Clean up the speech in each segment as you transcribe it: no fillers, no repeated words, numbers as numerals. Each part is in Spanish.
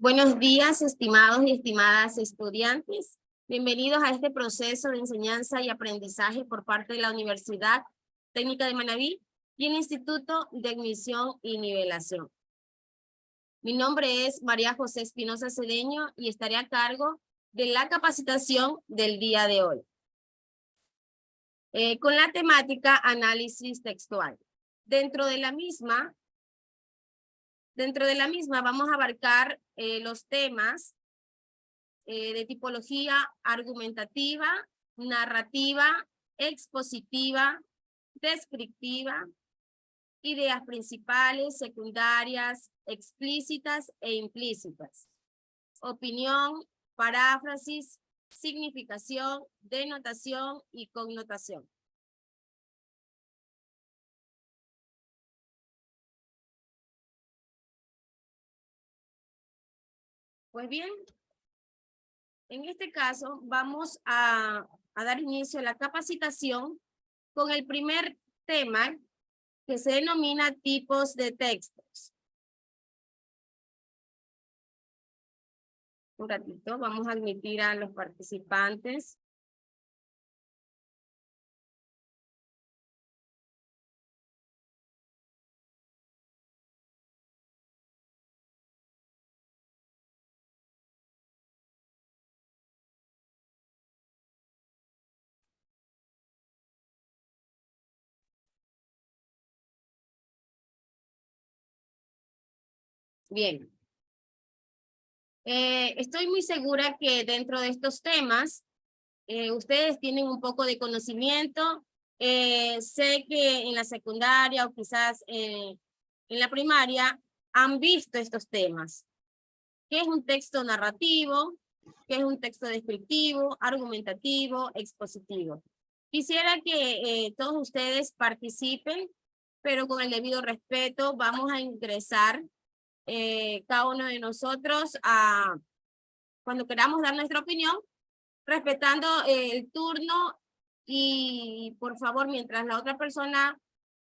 Buenos días, estimados y estimadas estudiantes. Bienvenidos a este proceso de enseñanza y aprendizaje por parte de la Universidad Técnica de Manabí y el Instituto de Admisión y Nivelación. Mi nombre es María José Espinosa Cedeño y estaré a cargo de la capacitación del día de hoy. Con la temática análisis textual. Dentro de la misma vamos a abarcar los temas de tipología argumentativa, narrativa, expositiva, descriptiva, ideas principales, secundarias, explícitas e implícitas, opinión, paráfrasis, significación, denotación y connotación. Pues bien, en este caso vamos a dar inicio a la capacitación con el primer tema que se denomina tipos de textos. Un ratito, vamos a admitir a los participantes. Bien. Estoy muy segura que dentro de estos temas ustedes tienen un poco de conocimiento. Sé que en la secundaria o quizás en la primaria han visto estos temas. ¿Qué es un texto narrativo? ¿Qué es un texto descriptivo, argumentativo, expositivo? Quisiera que todos ustedes participen, pero con el debido respeto vamos a ingresar cada uno de nosotros cuando queramos dar nuestra opinión, respetando el turno y por favor, mientras la otra persona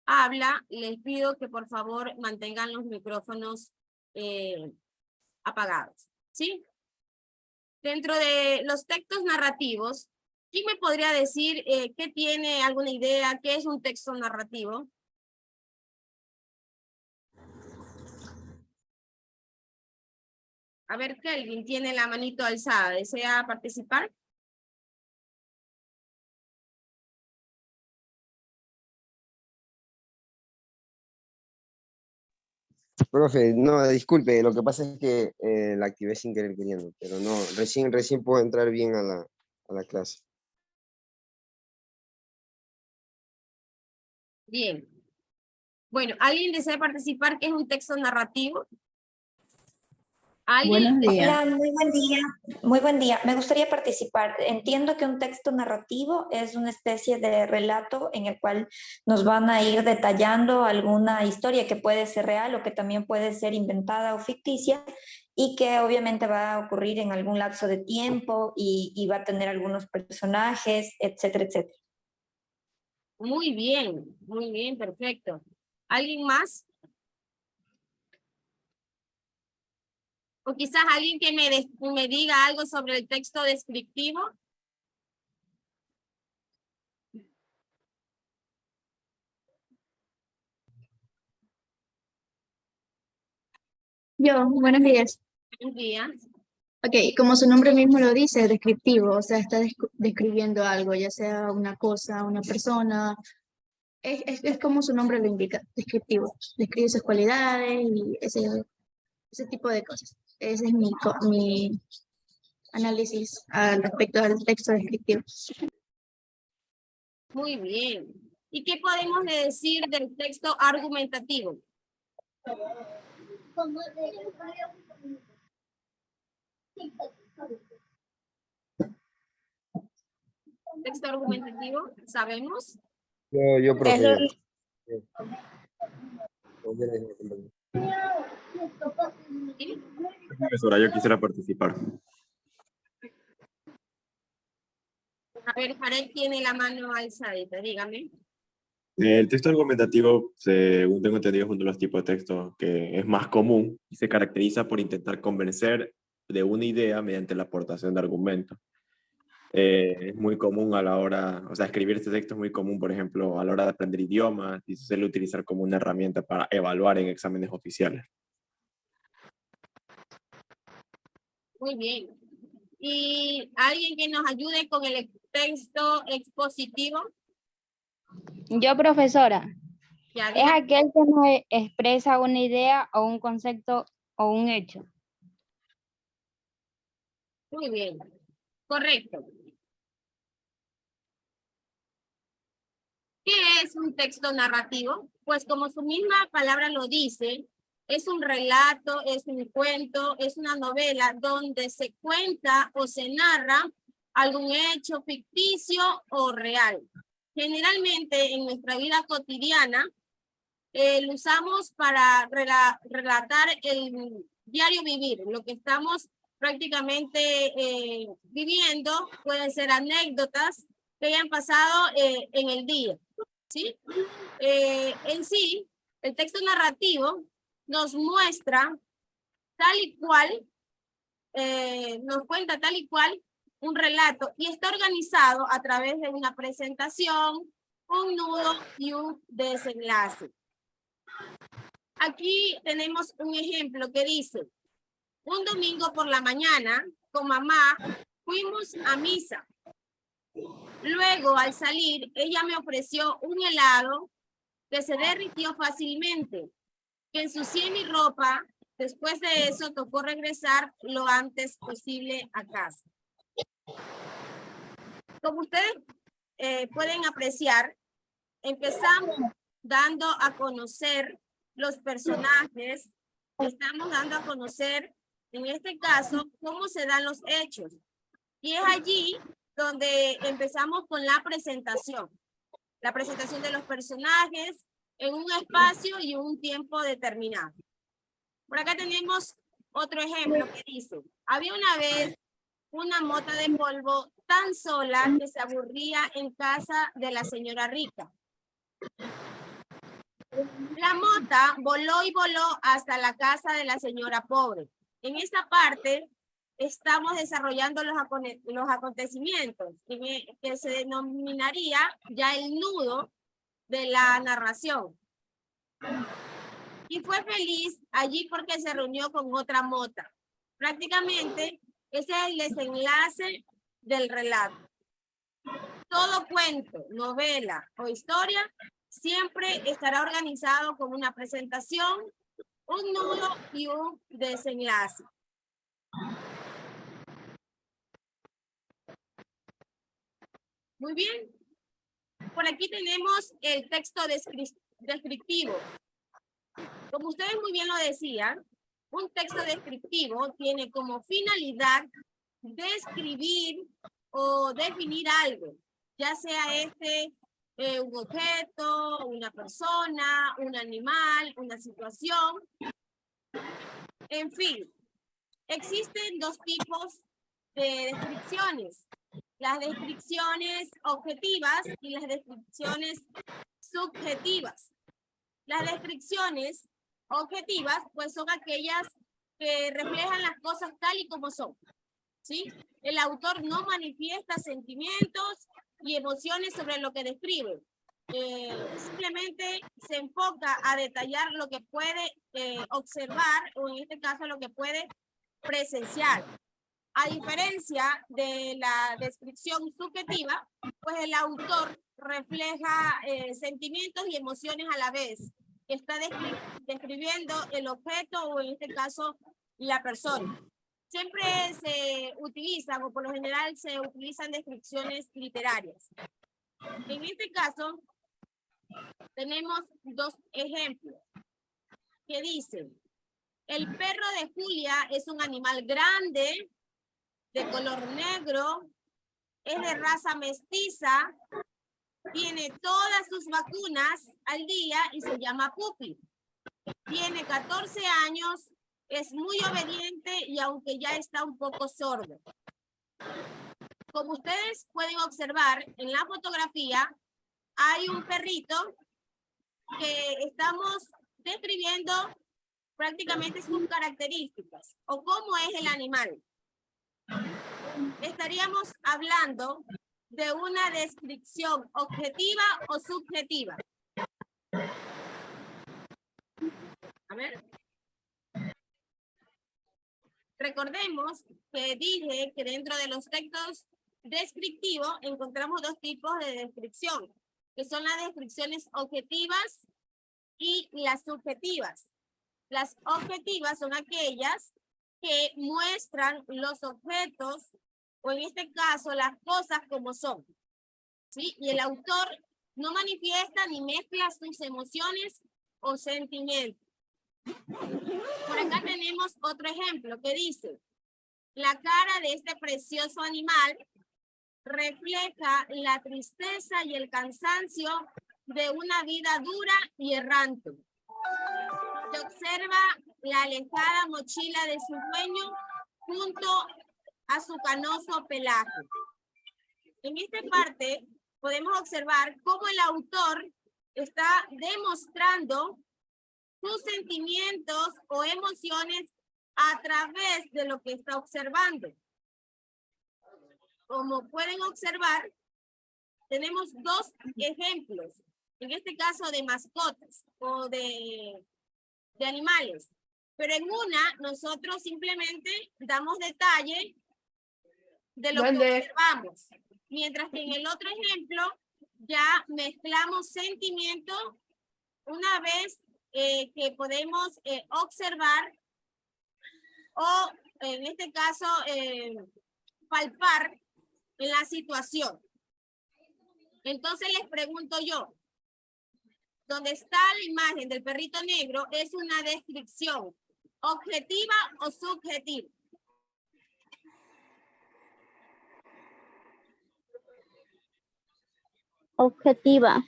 habla, les pido que por favor mantengan los micrófonos apagados, ¿sí? Dentro de los textos narrativos, ¿quién me podría decir qué tiene alguna idea, qué es un texto narrativo? A ver, Kelvin tiene la manito alzada, ¿desea participar? Profe, no, disculpe, lo que pasa es que la activé sin querer queriendo, pero no, recién puedo entrar bien a la clase. Bien. Bueno, ¿alguien desea participar? ¿Qué es un texto narrativo? Buenos días. Hola, muy buen día. Muy buen día. Me gustaría participar. Entiendo que un texto narrativo es una especie de relato en el cual nos van a ir detallando alguna historia que puede ser real o que también puede ser inventada o ficticia y que obviamente va a ocurrir en algún lapso de tiempo y va a tener algunos personajes, etcétera, etcétera. Muy bien, perfecto. ¿Alguien más? O quizás alguien que me diga algo sobre el texto descriptivo. Yo, buenos días. Buenos días. Ok, como su nombre mismo lo dice, es descriptivo, o sea, está describiendo algo, ya sea una cosa, una persona. Es como su nombre lo indica, descriptivo. Describe sus cualidades y ese tipo de cosas. Ese es mi análisis al respecto al texto descriptivo. Muy bien. ¿Y qué podemos decir del texto argumentativo? Texto argumentativo, ¿sabemos? Yo profe. ¿Sí? Profesora, yo quisiera participar. A ver, Jared tiene la mano alzadita, dígame. El texto argumentativo, según tengo entendido, es uno de los tipos de texto que es más común y se caracteriza por intentar convencer de una idea mediante la aportación de argumentos. Es muy común a la hora, o sea, escribir este texto es muy común, por ejemplo, a la hora de aprender idiomas y se suele utilizar como una herramienta para evaluar en exámenes oficiales. Muy bien. ¿Y alguien que nos ayude con el texto expositivo? Yo, profesora, Ya, es diga. aquel que nos expresa una idea o un concepto o un hecho. Muy bien. Correcto. ¿Qué es un texto narrativo? Pues como su misma palabra lo dice, es un relato, es un cuento, es una novela donde se cuenta o se narra algún hecho ficticio o real. Generalmente en nuestra vida cotidiana lo usamos para relatar el diario vivir, lo que estamos prácticamente viviendo. Pueden ser anécdotas que hayan pasado en el día, ¿sí? En sí, el texto narrativo nos muestra tal y cual, nos cuenta tal y cual un relato y está organizado a través de una presentación, un nudo y un desenlace. Aquí tenemos un ejemplo que dice: un domingo por la mañana, con mamá, fuimos a misa. Luego, al salir, ella me ofreció un helado que se derritió fácilmente, que ensucié mi ropa. Después de eso, tocó regresar lo antes posible a casa. Como ustedes pueden apreciar, empezamos dando a conocer los personajes, estamos dando a conocer, en este caso, cómo se dan los hechos. Y es allí donde empezamos con la presentación de los personajes en un espacio y un tiempo determinado. Por acá tenemos otro ejemplo que dice: había una vez una mota de polvo tan sola que se aburría en casa de la señora rica. La mota voló y voló hasta la casa de la señora pobre. En esta parte estamos desarrollando los acontecimientos que se denominaría ya el nudo de la narración. Y fue feliz allí porque se reunió con otra mota. Prácticamente ese es el desenlace del relato. Todo cuento, novela o historia siempre estará organizado con una presentación, un nudo y un desenlace. Muy bien. Por aquí tenemos el texto descriptivo. Como ustedes muy bien lo decían, un texto descriptivo tiene como finalidad describir o definir algo, ya sea un objeto, una persona, un animal, una situación. En fin, existen dos tipos de descripciones: las descripciones objetivas y las descripciones subjetivas. Las descripciones objetivas, pues, son aquellas que reflejan las cosas tal y como son, ¿sí? El autor no manifiesta sentimientos y emociones sobre lo que describe. Simplemente se enfoca a detallar lo que puede observar, o en este caso lo que puede presenciar. A diferencia de la descripción subjetiva, pues el autor refleja sentimientos y emociones a la vez. Está describiendo el objeto o en este caso la persona. Siempre se utilizan, o por lo general se utilizan, descripciones literarias. En este caso tenemos dos ejemplos que dicen: el perro de Julia es un animal grande, de color negro, es de raza mestiza, tiene todas sus vacunas al día y se llama Pupi. Tiene 14 años, es muy obediente y aunque ya está un poco sordo. Como ustedes pueden observar en la fotografía, hay un perrito que estamos describiendo prácticamente sus características o cómo es el animal. Estaríamos hablando de una descripción objetiva o subjetiva. A ver. Recordemos que dije que dentro de los textos descriptivos encontramos dos tipos de descripción, que son las descripciones objetivas y las subjetivas. Las objetivas son aquellas que muestran los objetos, o en este caso las cosas como son, ¿sí? Y el autor no manifiesta ni mezcla sus emociones o sentimientos. Por acá tenemos otro ejemplo que dice: la cara de este precioso animal refleja la tristeza y el cansancio de una vida dura y errante. Se observa la alejada mochila de su dueño junto a su canoso pelaje. En esta parte podemos observar cómo el autor está demostrando sus sentimientos o emociones a través de lo que está observando. Como pueden observar, tenemos dos ejemplos, en este caso de mascotas o de animales, pero en una nosotros simplemente damos detalle de lo que observamos, mientras que en el otro ejemplo ya mezclamos sentimientos una vez que podemos observar o en este caso palpar en la situación. Entonces les pregunto yo, ¿dónde está la imagen del perrito negro? ¿Es una descripción objetiva o subjetiva? Objetiva.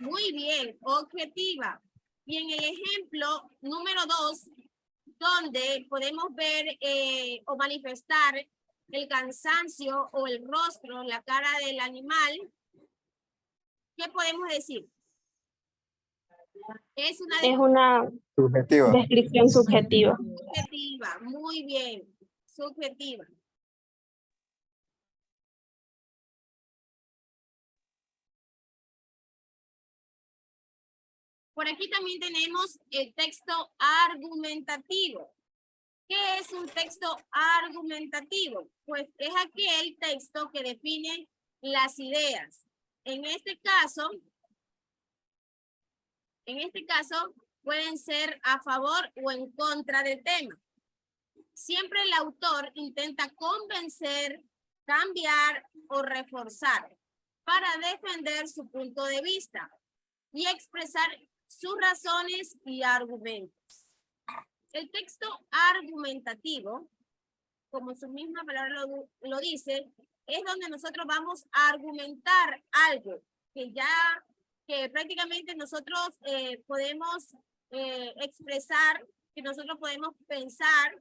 Muy bien, objetiva. Y en el ejemplo número 2, donde podemos ver o manifestar el cansancio o el rostro, la cara del animal, ¿qué podemos decir? Es una Subjetiva. descripción subjetiva. subjetiva, muy bien, subjetiva. Por aquí también tenemos el texto argumentativo. ¿Qué es un texto argumentativo? Pues es aquel texto que define las ideas. En este caso pueden ser a favor o en contra del tema. Siempre el autor intenta convencer, cambiar o reforzar para defender su punto de vista y expresar sus razones y argumentos. El texto argumentativo, como su misma palabra lo dice, es donde nosotros vamos a argumentar algo que prácticamente nosotros podemos expresar, que nosotros podemos pensar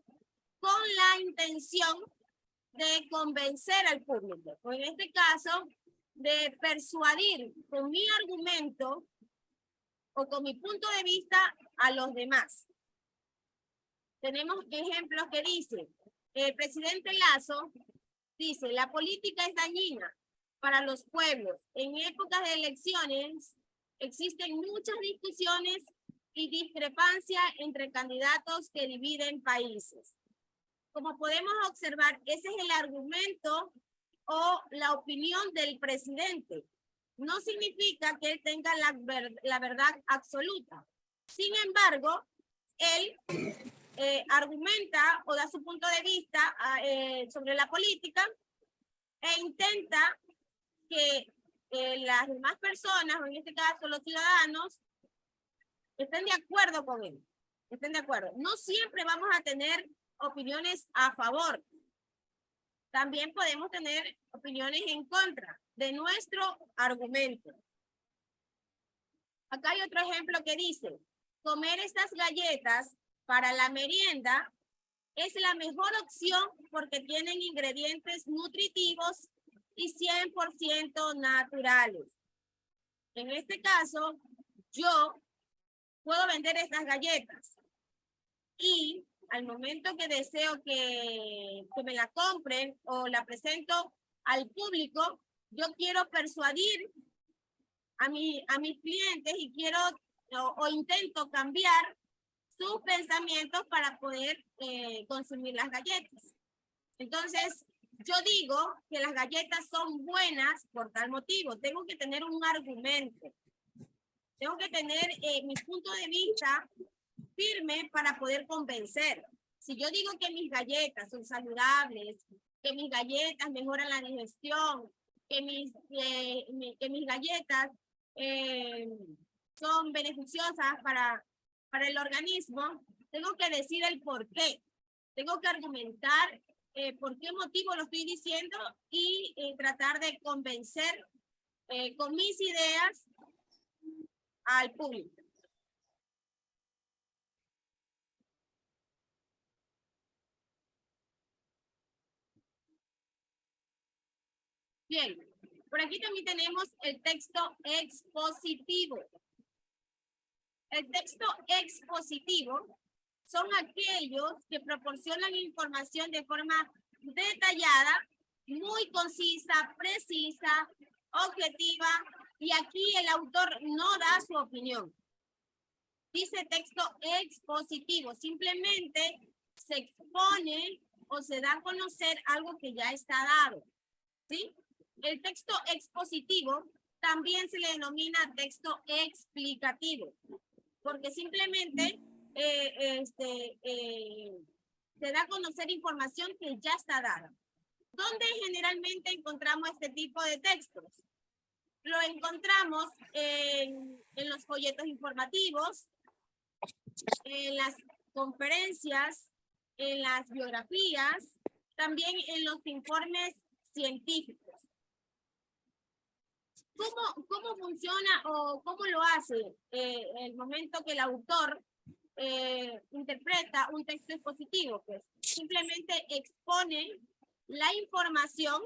con la intención de convencer al público, o en este caso, de persuadir con mi argumento o con mi punto de vista a los demás. Tenemos ejemplos que dicen, el presidente Lasso dice: la política es dañina para los pueblos. En épocas de elecciones existen muchas discusiones y discrepancias entre candidatos que dividen países. Como podemos observar, ese es el argumento o la opinión del presidente. No significa que él tenga la verdad absoluta. Sin embargo, él argumenta o da su punto de vista sobre la política e intenta que las demás personas, o en este caso los ciudadanos, estén de acuerdo con él. Estén de acuerdo. No siempre vamos a tener opiniones a favor. También podemos tener opiniones en contra de nuestro argumento. Acá hay otro ejemplo que dice: comer estas galletas para la merienda es la mejor opción porque tienen ingredientes nutritivos y 100% naturales. En este caso, yo puedo vender estas galletas y al momento que deseo que me la compren o la presento al público, yo quiero persuadir a mis clientes y quiero o intento cambiar sus pensamientos para poder consumir las galletas. Entonces, yo digo que las galletas son buenas por tal motivo. Tengo que tener un argumento. Tengo que tener mi punto de vista firme para poder convencer. Si yo digo que mis galletas son saludables, que mis galletas mejoran la digestión, que mis galletas son beneficiosas para el organismo, tengo que decir el por qué. Tengo que argumentar por qué motivo lo estoy diciendo y tratar de convencer con mis ideas al público. Bien, por aquí también tenemos el texto expositivo. El texto expositivo son aquellos que proporcionan información de forma detallada, muy concisa, precisa, objetiva, y aquí el autor no da su opinión. Dice texto expositivo, simplemente se expone o se da a conocer algo que ya está dado, ¿sí? El texto expositivo también se le denomina texto explicativo, porque simplemente se da a conocer información que ya está dada. ¿Dónde generalmente encontramos este tipo de textos? Lo encontramos en los folletos informativos, en las conferencias, en las biografías, también en los informes científicos. ¿Cómo funciona o cómo lo hace el momento que el autor interpreta un texto expositivo? Pues simplemente expone la información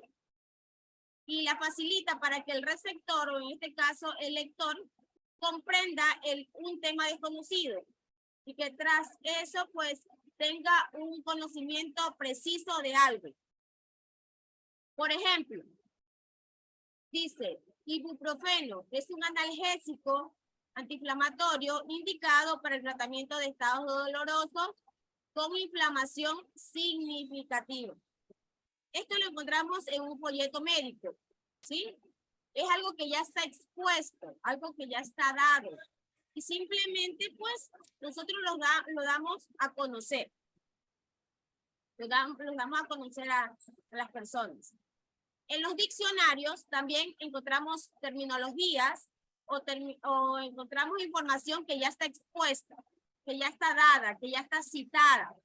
y la facilita para que el receptor, o en este caso el lector, comprenda un tema desconocido y que tras eso pues tenga un conocimiento preciso de algo. Por ejemplo, dice, ibuprofeno es un analgésico antiinflamatorio indicado para el tratamiento de estados dolorosos con inflamación significativa. Esto lo encontramos en un folleto médico, ¿sí? Es algo que ya está expuesto, algo que ya está dado. Y simplemente, pues, nosotros lo damos a conocer. Lo damos a conocer a las personas. En los diccionarios también encontramos terminologías o encontramos información que ya está expuesta, que ya está dada, que ya está citada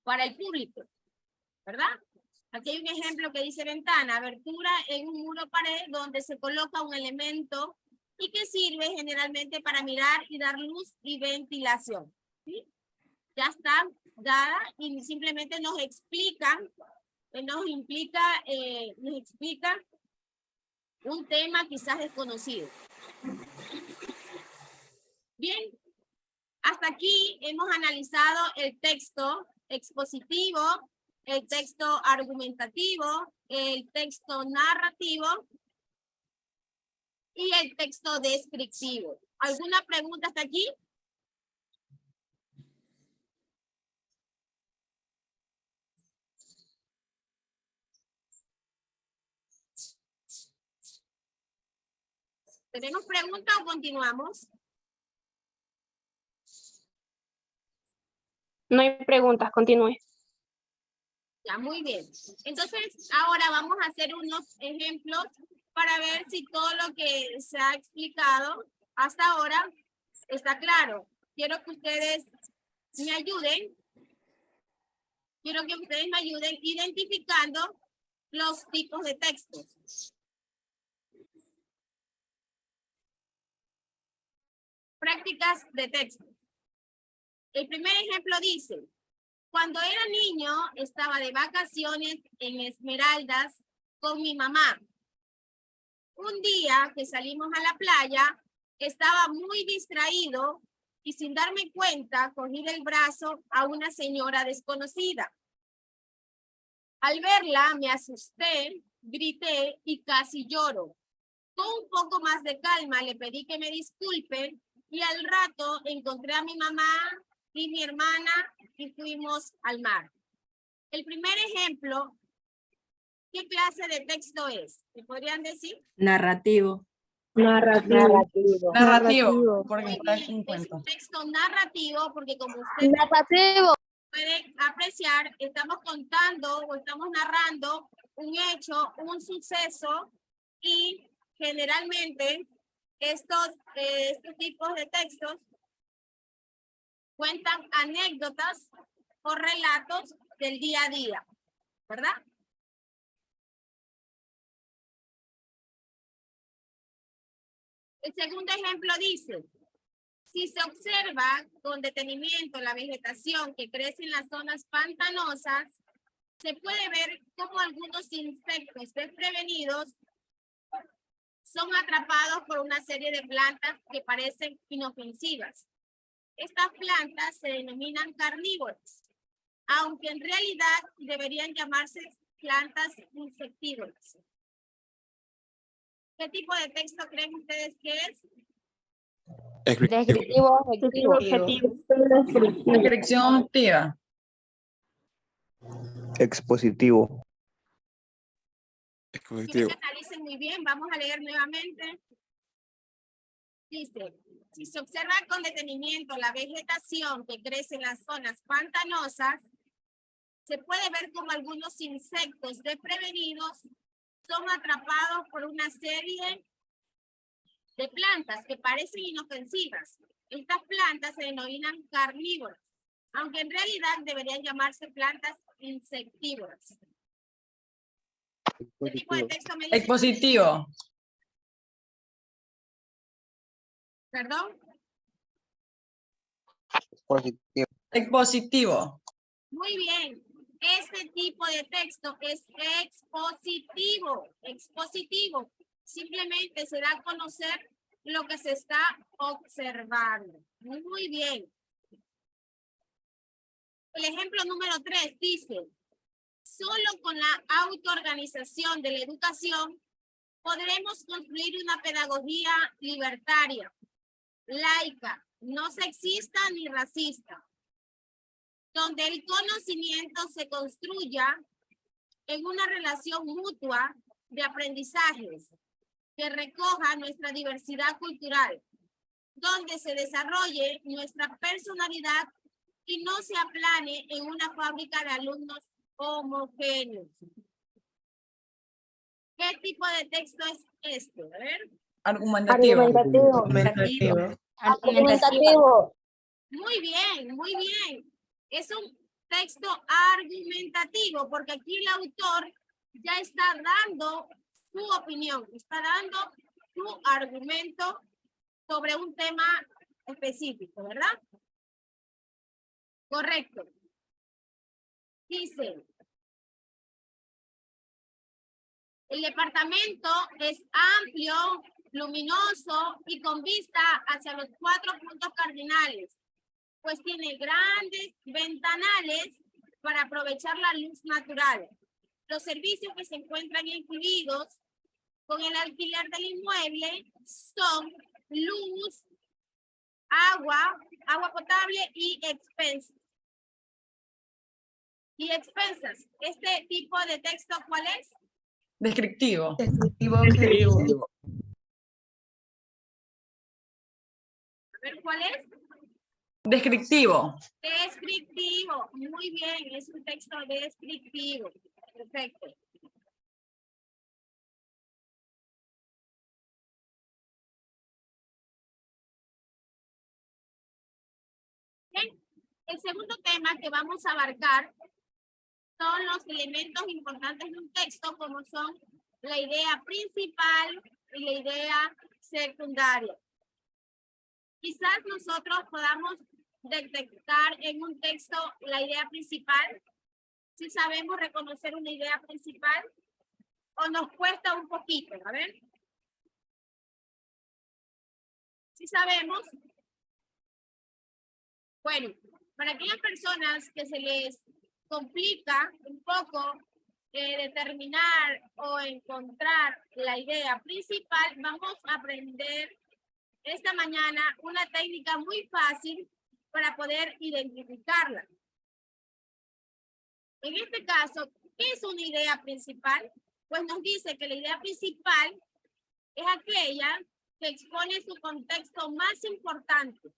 para el público, ¿verdad? Aquí hay un ejemplo que dice ventana, abertura en un muro pared donde se coloca un elemento y que sirve generalmente para mirar y dar luz y ventilación, ¿sí? Ya está dada y simplemente nos explican, nos explica un tema quizás desconocido. Bien, hasta aquí hemos analizado el texto expositivo, el texto argumentativo, el texto narrativo y el texto descriptivo. ¿Alguna pregunta hasta aquí? ¿Tenemos pregunta o continuamos? No hay preguntas, continúe. Ya, muy bien. Entonces, ahora vamos a hacer unos ejemplos para ver si todo lo que se ha explicado hasta ahora está claro. Quiero que ustedes me ayuden. Quiero que ustedes me ayuden identificando los tipos de textos. Prácticas de texto. El primer ejemplo dice, cuando era niño estaba de vacaciones en Esmeraldas con mi mamá. Un día que salimos a la playa, estaba muy distraído y sin darme cuenta, cogí del brazo a una señora desconocida. Al verla, me asusté, grité y casi lloro. Con un poco más de calma, le pedí que me disculpe y al rato encontré a mi mamá y mi hermana y fuimos al mar. El primer ejemplo, ¿qué clase de texto es? ¿Me podrían decir? Narrativo. Narrativo, porque Muy está bien, en es cuenta. un texto narrativo porque como usted puede apreciar, estamos contando o estamos narrando un hecho, un suceso y generalmente estos tipos de textos cuentan anécdotas o relatos del día a día, ¿verdad? El segundo ejemplo dice, si se observa con detenimiento la vegetación que crece en las zonas pantanosas, se puede ver cómo algunos insectos desprevenidos son atrapados por una serie de plantas que parecen inofensivas. Estas plantas se denominan carnívoras, aunque en realidad deberían llamarse plantas insectívoras. ¿Qué tipo de texto creen ustedes que es? Descriptivo, objetivo. Descripción objetiva. Expositivo. Quiero que analicen muy bien, vamos a leer nuevamente. Dice, si se observa con detenimiento la vegetación que crece en las zonas pantanosas, se puede ver como algunos insectos desprevenidos son atrapados por una serie de plantas que parecen inofensivas. Estas plantas se denominan carnívoras, aunque en realidad deberían llamarse plantas insectívoras. ¿Qué tipo de texto me dice? Expositivo. ¿Perdón? Expositivo. Expositivo. Muy bien. Este tipo de texto es expositivo. Expositivo. Simplemente se da a conocer lo que se está observando. Muy bien. El ejemplo número 3 dice, solo con la autoorganización de la educación podremos construir una pedagogía libertaria, laica, no sexista ni racista, donde el conocimiento se construya en una relación mutua de aprendizajes que recoja nuestra diversidad cultural, donde se desarrolle nuestra personalidad y no se aplane en una fábrica de alumnos homogéneos. ¿Qué tipo de texto es este? A ver. Argumentativo. Argumentativo. Muy bien, muy bien. Es un texto argumentativo porque aquí el autor ya está dando su opinión, está dando su argumento sobre un tema específico, ¿verdad? Correcto. Dice, el departamento es amplio, luminoso y con vista hacia los 4 puntos cardinales, pues tiene grandes ventanales para aprovechar la luz natural. Los servicios que se encuentran incluidos con el alquiler del inmueble son luz, agua potable y expensas. Y expensas. ¿Este tipo de texto cuál es? Descriptivo. A ver, ¿cuál es? Descriptivo. Descriptivo. Muy bien, es un texto descriptivo. Perfecto. Bien. El segundo tema que vamos a abarcar son los elementos importantes de un texto, como son la idea principal y la idea secundaria. Quizás nosotros podamos detectar en un texto la idea principal, si sabemos reconocer una idea principal, o nos cuesta un poquito, a ver. ¿Sí sabemos? Bueno, para aquellas personas que se les complica un poco determinar o encontrar la idea principal, vamos a aprender esta mañana una técnica muy fácil para poder identificarla. En este caso, ¿qué es una idea principal? Pues nos dice que la idea principal es aquella que expone su contexto más importante,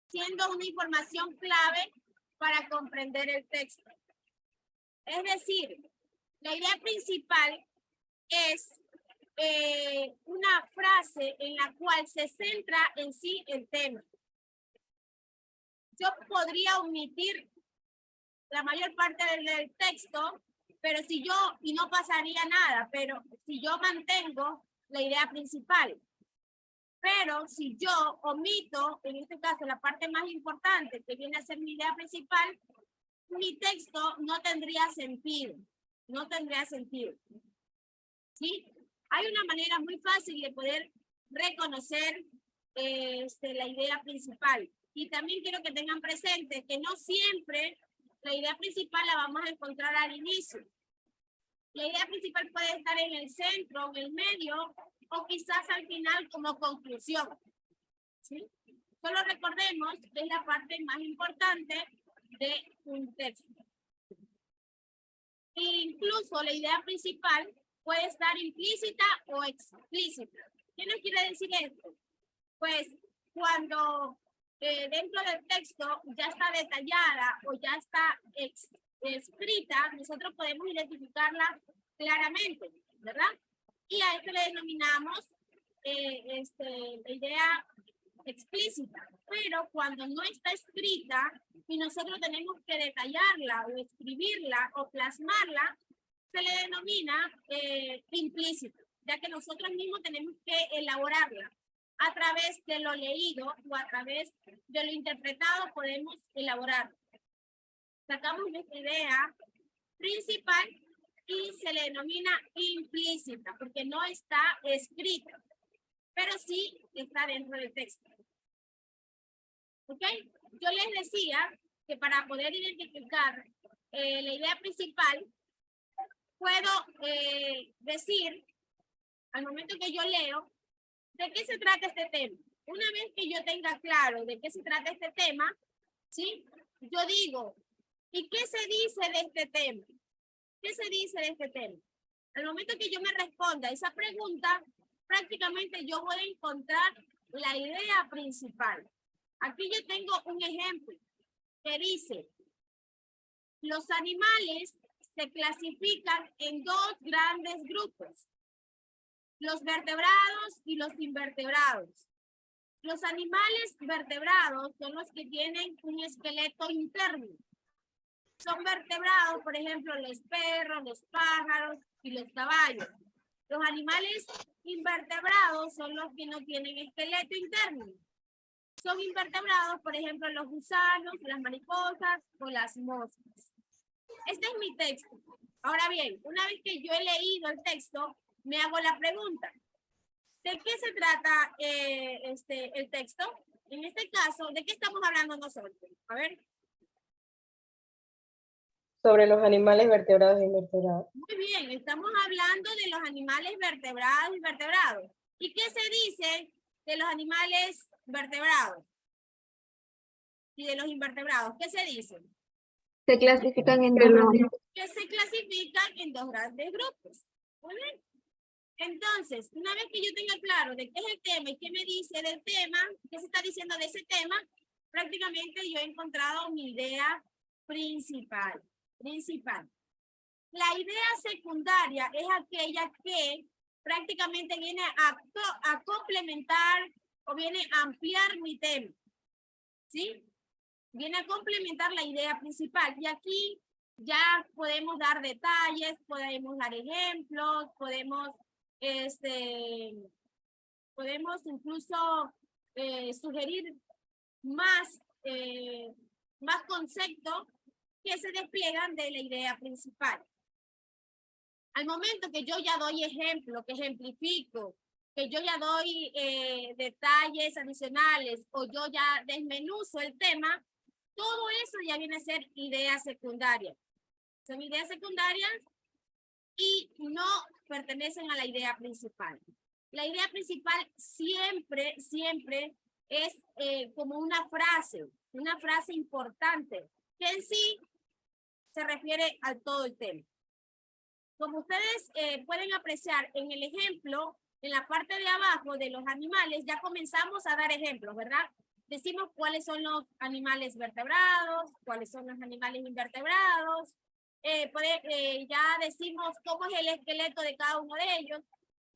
siendo una información clave para comprender el texto. Es decir, la idea principal es una frase en la cual se centra en sí el tema. Yo podría omitir la mayor parte del texto, pero si yo, y no pasaría nada, pero si yo mantengo la idea principal. Pero si yo omito, en este caso, la parte más importante, que viene a ser mi idea principal, mi texto no tendría sentido. No tendría sentido. ¿Sí? Hay una manera muy fácil de poder reconocer la idea principal. Y también quiero que tengan presente que no siempre la idea principal la vamos a encontrar al inicio. La idea principal puede estar en el centro, en el medio, o quizás al final como conclusión. ¿Sí? Solo recordemos que es la parte más importante de un texto. E incluso la idea principal puede estar implícita o explícita. ¿Qué nos quiere decir esto? Pues cuando dentro del texto ya está detallada o ya está escrita, nosotros podemos identificarla claramente, ¿verdad? Y a esto le denominamos la idea explícita. Pero cuando no está escrita y nosotros tenemos que detallarla o escribirla o plasmarla, se le denomina implícita, ya que nosotros mismos tenemos que elaborarla. A través de lo leído o a través de lo interpretado podemos elaborar. Sacamos nuestra idea principal y se le denomina implícita porque no está escrita, pero sí está dentro del texto. ¿Ok? Yo les decía que para poder identificar la idea principal, puedo decir, al momento que yo leo, ¿de qué se trata este tema? Una vez que yo tenga claro de qué se trata este tema, ¿sí? Yo digo, ¿y qué se dice de este tema? ¿Qué se dice de este tema? Al momento que yo me responda esa pregunta, prácticamente yo voy a encontrar la idea principal. Aquí yo tengo un ejemplo que dice, los animales se clasifican en dos grandes grupos, los vertebrados y los invertebrados. Los animales vertebrados son los que tienen un esqueleto interno. Son vertebrados, por ejemplo, los perros, los pájaros y los caballos. Los animales invertebrados son los que no tienen esqueleto interno. Son invertebrados, por ejemplo, los gusanos, las mariposas o las moscas. Este es mi texto. Ahora bien, una vez que yo he leído el texto, me hago la pregunta, ¿de qué se trata el texto? En este caso, ¿de qué estamos hablando nosotros? A ver. Sobre los animales vertebrados e invertebrados. Muy bien, estamos hablando de los animales vertebrados y invertebrados. ¿Y qué se dice de los animales vertebrados y de los invertebrados? ¿Qué se dice? Se clasifican en dos grandes. Que se clasifican en dos grandes grupos. Muy bien. Entonces, una vez que yo tenga claro de qué es el tema y qué me dice del tema, qué se está diciendo de ese tema, prácticamente yo he encontrado mi idea principal. La idea secundaria es aquella que prácticamente viene a complementar o viene a ampliar mi tema. ¿Sí? Viene a complementar la idea principal. Y aquí ya podemos dar detalles, podemos dar ejemplos, podemos incluso sugerir más conceptos que se despliegan de la idea principal. Al momento que yo ya doy ejemplo, que ejemplifico, que yo ya doy detalles adicionales o yo ya desmenuzo el tema, todo eso ya viene a ser ideas secundarias. Son ideas secundarias y no pertenecen a la idea principal. La idea principal siempre es como una frase importante, que en sí se refiere a todo el tema. Como ustedes pueden apreciar en el ejemplo, en la parte de abajo de los animales, ya comenzamos a dar ejemplos, ¿verdad? Decimos cuáles son los animales vertebrados, cuáles son los animales invertebrados, ya decimos cómo es el esqueleto de cada uno de ellos.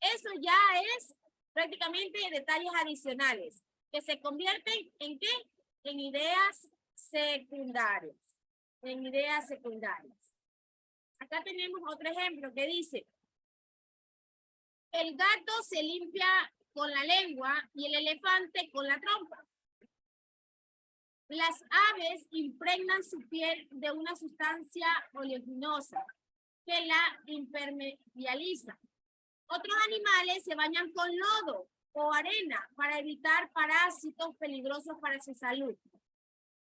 Eso ya es prácticamente detalles adicionales que se convierten en ¿qué? En ideas secundarias. En ideas secundarias. Acá tenemos otro ejemplo que dice: el gato se limpia con la lengua y el elefante con la trompa. Las aves impregnan su piel de una sustancia oleaginosa que la impermeabiliza. Otros animales se bañan con lodo o arena para evitar parásitos peligrosos para su salud.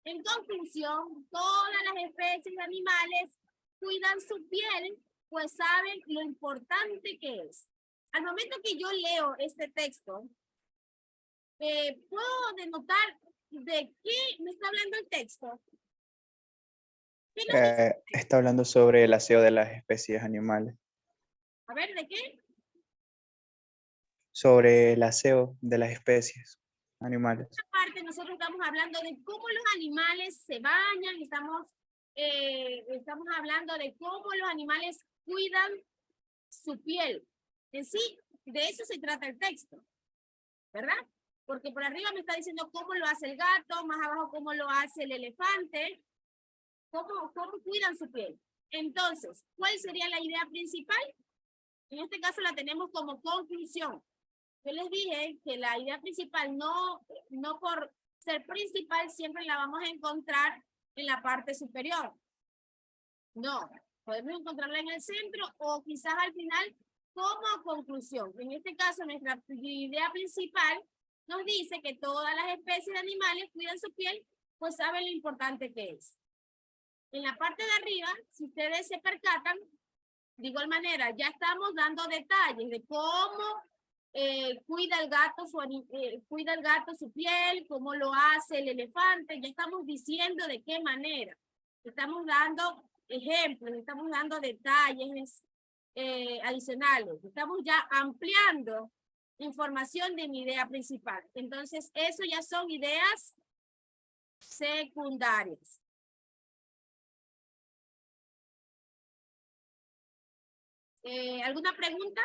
En conclusión, todas las especies de animales cuidan su piel, pues saben lo importante que es. Al momento que yo leo este texto, puedo denotar de qué me está hablando el texto. ¿Qué nos dice? Está hablando sobre el aseo de las especies animales. A ver, ¿de qué? Sobre el aseo de las especies animales. En esta parte nosotros estamos hablando de cómo los animales se bañan, estamos hablando de cómo los animales cuidan su piel. En sí, de eso se trata el texto, ¿verdad? Porque por arriba me está diciendo cómo lo hace el gato, más abajo cómo lo hace el elefante, cómo cuidan su piel. Entonces, ¿cuál sería la idea principal? En este caso la tenemos como conclusión. Yo les dije que la idea principal no por ser principal siempre la vamos a encontrar en la parte superior. No, podemos encontrarla en el centro o quizás al final como conclusión. En este caso, nuestra idea principal nos dice que todas las especies de animales cuidan su piel, pues saben lo importante que es. En la parte de arriba, si ustedes se percatan, de igual manera, ya estamos dando detalles de cómo cuida el gato su piel, cómo lo hace el elefante, ya estamos diciendo de qué manera. Estamos dando ejemplos, estamos dando detalles adicionales, estamos ya ampliando información de mi idea principal. Entonces, eso ya son ideas secundarias. ¿Alguna pregunta?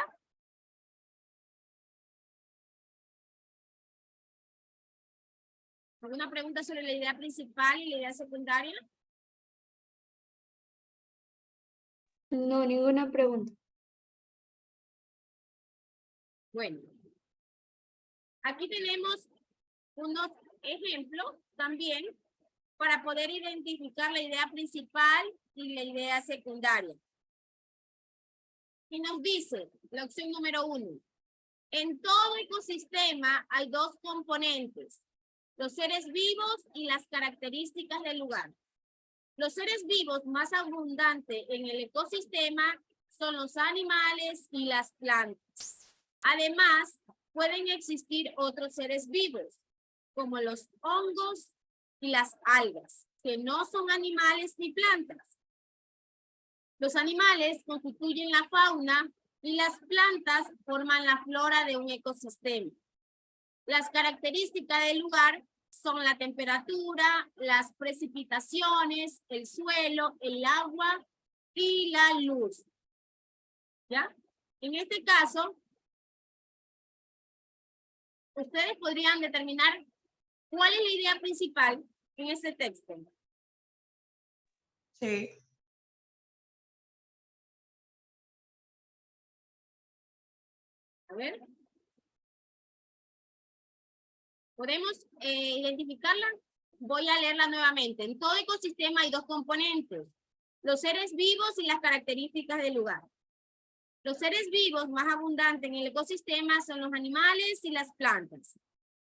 ¿Alguna pregunta sobre la idea principal y la idea secundaria? No, ninguna pregunta. Bueno, aquí tenemos unos ejemplos también para poder identificar la idea principal y la idea secundaria. Y nos dice la opción número 1. En todo ecosistema hay dos componentes: los seres vivos y las características del lugar. Los seres vivos más abundantes en el ecosistema son los animales y las plantas. Además, pueden existir otros seres vivos, como los hongos y las algas, que no son animales ni plantas. Los animales constituyen la fauna y las plantas forman la flora de un ecosistema. Las características del lugar son la temperatura, las precipitaciones, el suelo, el agua y la luz. ¿Ya? En este caso, ustedes podrían determinar cuál es la idea principal en ese texto. Sí. A ver. ¿Podemos identificarla? Voy a leerla nuevamente. En todo ecosistema hay dos componentes: los seres vivos y las características del lugar. Los seres vivos más abundantes en el ecosistema son los animales y las plantas.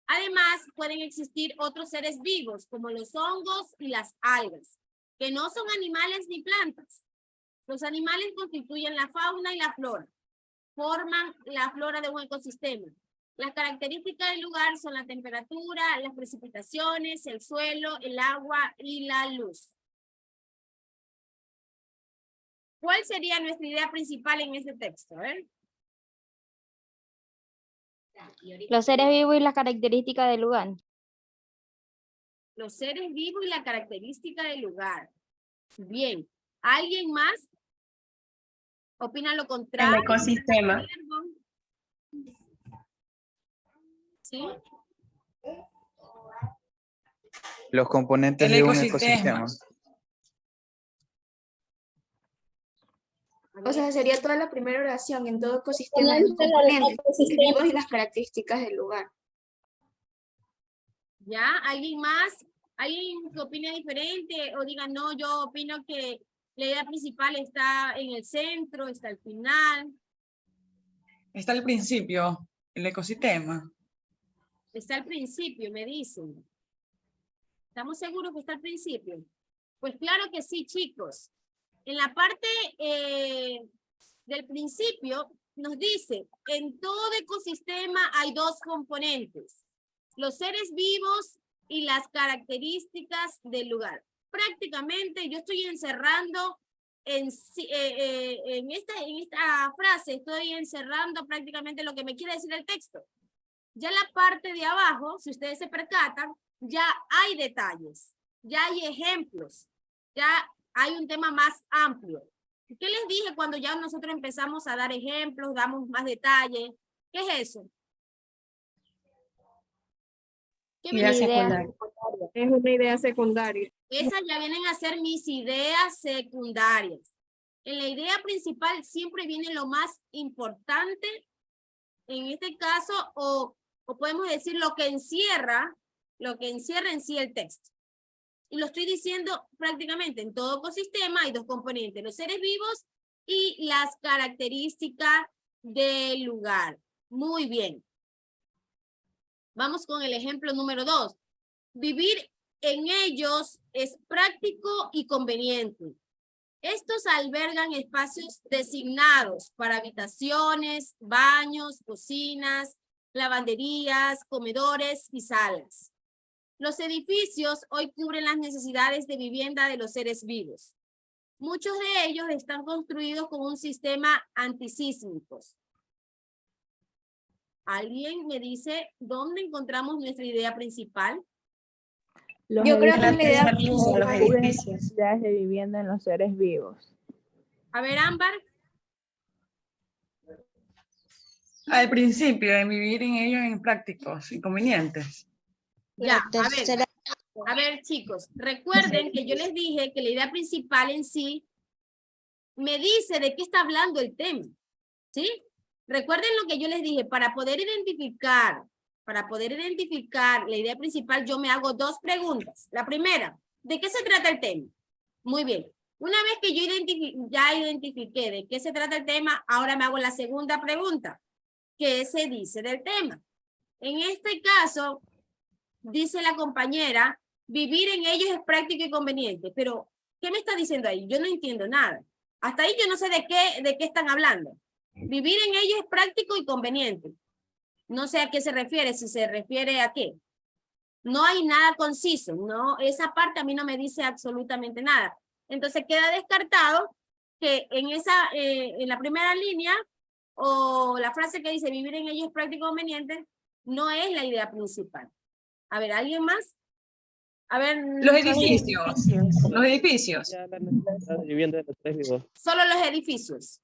Además, pueden existir otros seres vivos, como los hongos y las algas, que no son animales ni plantas. Los animales constituyen la fauna y la flora, forman la flora de un ecosistema. Las características del lugar son la temperatura, las precipitaciones, el suelo, el agua y la luz. ¿Cuál sería nuestra idea principal en este texto? Los seres vivos y las características del lugar. Los seres vivos y la característica del lugar. Bien. ¿Alguien más opina lo contrario? El ecosistema. ¿Sí? Los componentes El de un ecosistema. ecosistema. O sea, sería toda la primera oración en todo ecosistema de los componentes, los vivos y las características del lugar. ¿Ya? ¿Alguien más? ¿Alguien que opine diferente? O diga, no, yo opino que la idea principal está en el centro, está al final. Está al principio, el ecosistema. Está al principio, me dicen. ¿Estamos seguros que está al principio? Pues claro que sí, chicos. En la parte del principio nos dice, en todo ecosistema hay dos componentes, los seres vivos y las características del lugar. Prácticamente yo estoy encerrando en esta frase, estoy encerrando prácticamente lo que me quiere decir el texto. Ya la parte de abajo, si ustedes se percatan, ya hay detalles, ya hay ejemplos, ya hay un tema más amplio. ¿Qué les dije cuando ya nosotros empezamos a dar ejemplos, damos más detalles? ¿Qué es eso? ¿Qué Idea viene? secundaria. Es una idea secundaria. Esas ya vienen a ser mis ideas secundarias. En la idea principal siempre viene lo más importante, en este caso, o podemos decir lo que encierra en sí el texto. Y lo estoy diciendo prácticamente en todo ecosistema hay dos componentes, los seres vivos y las características del lugar. Muy bien. Vamos con el ejemplo número 2. Vivir en ellos es práctico y conveniente. Estos albergan espacios designados para habitaciones, baños, cocinas, lavanderías, comedores y salas. Los edificios hoy cubren las necesidades de vivienda de los seres vivos. Muchos de ellos están construidos con un sistema antisísmicos. ¿Alguien me dice dónde encontramos nuestra idea principal? Yo creo que la idea Los edificios. Necesidades de vivienda en los seres vivos. A ver, Ámbar. Al principio, en vivir en ellos en prácticos, inconvenientes. Ya, a ver, chicos, recuerden que yo les dije que la idea principal en sí me dice de qué está hablando el tema, ¿sí? Recuerden lo que yo les dije, para poder identificar la idea principal, yo me hago dos preguntas. La primera, ¿de qué se trata el tema? Muy bien. Una vez que yo ya identifiqué de qué se trata el tema, ahora me hago la segunda pregunta. ¿Qué se dice del tema? En este caso, dice la compañera, vivir en ellos es práctico y conveniente. Pero, ¿qué me está diciendo ahí? Yo no entiendo nada. Hasta ahí yo no sé de qué están hablando. Vivir en ellos es práctico y conveniente. No sé a qué se refiere, si se refiere a qué. No hay nada conciso, no, esa parte a mí no me dice absolutamente nada. Entonces queda descartado que en la primera línea, o la frase que dice vivir en ellos es práctico y conveniente, no es la idea principal. A ver, ¿alguien más? A ver. Los edificios. Los edificios. Solo los edificios.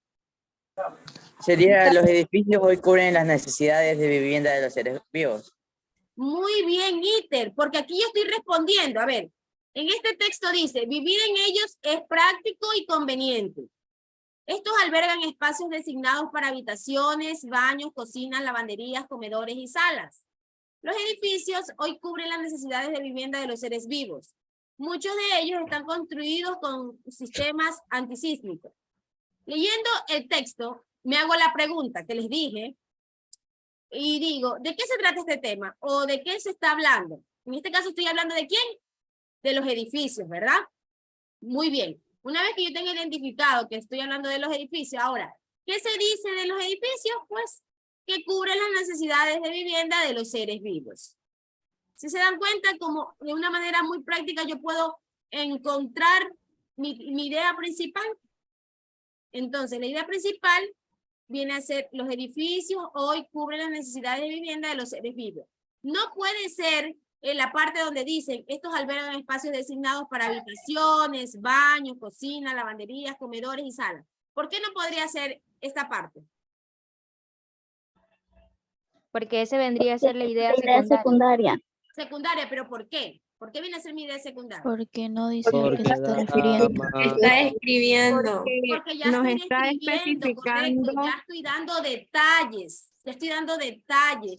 Sería, los edificios hoy cubren las necesidades de vivienda de los seres vivos. Muy bien, Iter, porque aquí yo estoy respondiendo. A ver, en este texto dice, vivir en ellos es práctico y conveniente. Estos albergan espacios designados para habitaciones, baños, cocinas, lavanderías, comedores y salas. Los edificios hoy cubren las necesidades de vivienda de los seres vivos. Muchos de ellos están construidos con sistemas antisísmicos. Leyendo el texto, me hago la pregunta que les dije y digo, ¿de qué se trata este tema? ¿O de qué se está hablando? En este caso estoy hablando ¿de quién? De los edificios, ¿verdad? Muy bien. Una vez que yo tenga identificado que estoy hablando de los edificios, ahora, ¿qué se dice de los edificios? Pues que cubren las necesidades de vivienda de los seres vivos. Si se dan cuenta, como de una manera muy práctica yo puedo encontrar mi idea principal. Entonces, la idea principal viene a ser los edificios hoy cubren las necesidades de vivienda de los seres vivos. No puede ser en la parte donde dicen estos albergan espacios designados para habitaciones, baños, cocinas, lavanderías, comedores y salas. ¿Por qué no podría ser esta parte? Porque ese vendría a ser la idea secundaria. Secundaria, ¿pero por qué? ¿Por qué viene a ser mi idea secundaria? Porque no dice a qué Porque se está da refiriendo. más- Está escribiendo. Porque ya Nos estoy está describiendo, especificando. correcto, ya estoy dando detalles,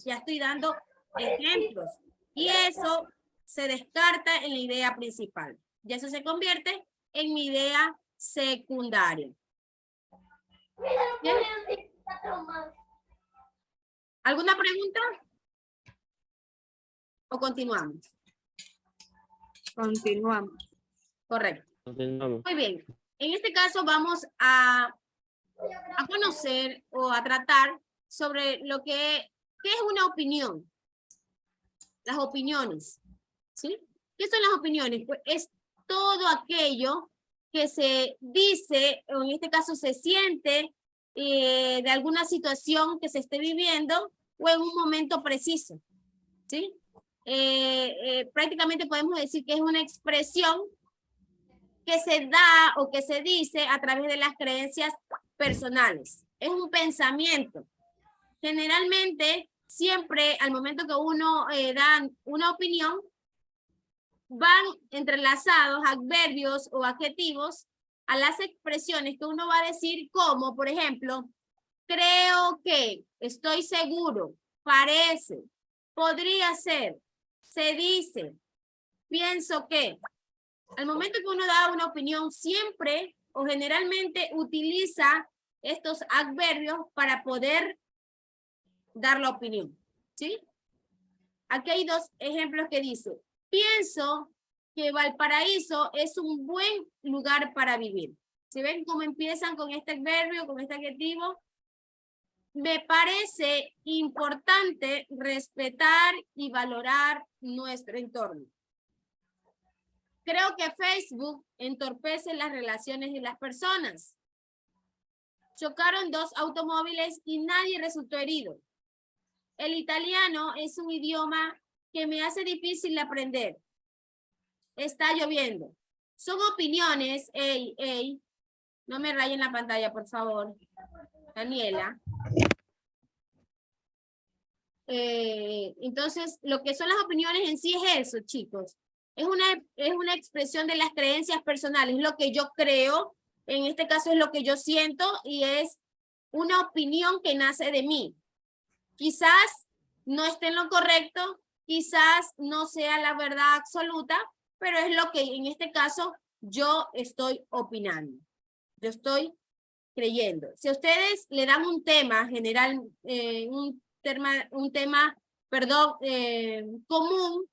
ya estoy dando ejemplos. Y eso se descarta en la idea principal. Y eso se convierte en mi idea secundaria. ¿Bien? ¿Alguna pregunta? ¿O continuamos? Continuamos. Correcto. Continuamos. Muy bien. En este caso vamos a conocer o a tratar sobre lo ¿qué es una opinión? Las opiniones. ¿Sí? ¿Qué son las opiniones? Pues es todo aquello que se dice, o en este caso se siente, de alguna situación que se esté viviendo o en un momento preciso. ¿Sí? Prácticamente podemos decir que es una expresión que se da o que se dice a través de las creencias personales. Es un pensamiento. Generalmente, siempre al momento que uno da una opinión, van entrelazados adverbios o adjetivos a las expresiones que uno va a decir como, por ejemplo, creo que, estoy seguro, parece, podría ser, se dice, pienso que. Al momento que uno da una opinión, siempre o generalmente utiliza estos adverbios para poder dar la opinión. ¿Sí? Aquí hay dos ejemplos que dice, pienso que Valparaíso es un buen lugar para vivir. ¿Sí ven cómo empiezan con este adverbio, con este adjetivo? Me parece importante respetar y valorar nuestro entorno. Creo que Facebook entorpece las relaciones de las personas. Chocaron dos automóviles y nadie resultó herido. El italiano es un idioma que me hace difícil aprender. Está lloviendo. Son opiniones. No me rayen la pantalla, por favor. Daniela. Entonces, lo que son las opiniones en sí es eso, chicos. Es una expresión de las creencias personales, lo que yo creo, en este caso es lo que yo siento y es una opinión que nace de mí. Quizás no esté en lo correcto, quizás no sea la verdad absoluta, pero es lo que en este caso yo estoy opinando. Yo estoy creyendo. Si a ustedes le dan un tema general, un tema, común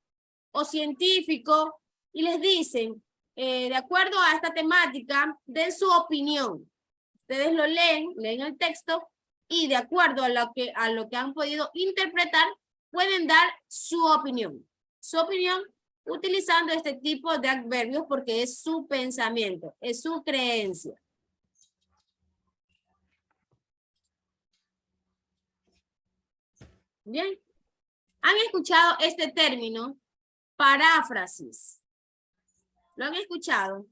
o científico y les dicen, de acuerdo a esta temática, den su opinión. Ustedes lo leen el texto y de acuerdo a lo que han podido interpretar, pueden dar su opinión. Su opinión utilizando este tipo de adverbios porque es su pensamiento, es su creencia. Bien. ¿Han escuchado este término? Paráfrasis. ¿Lo han escuchado?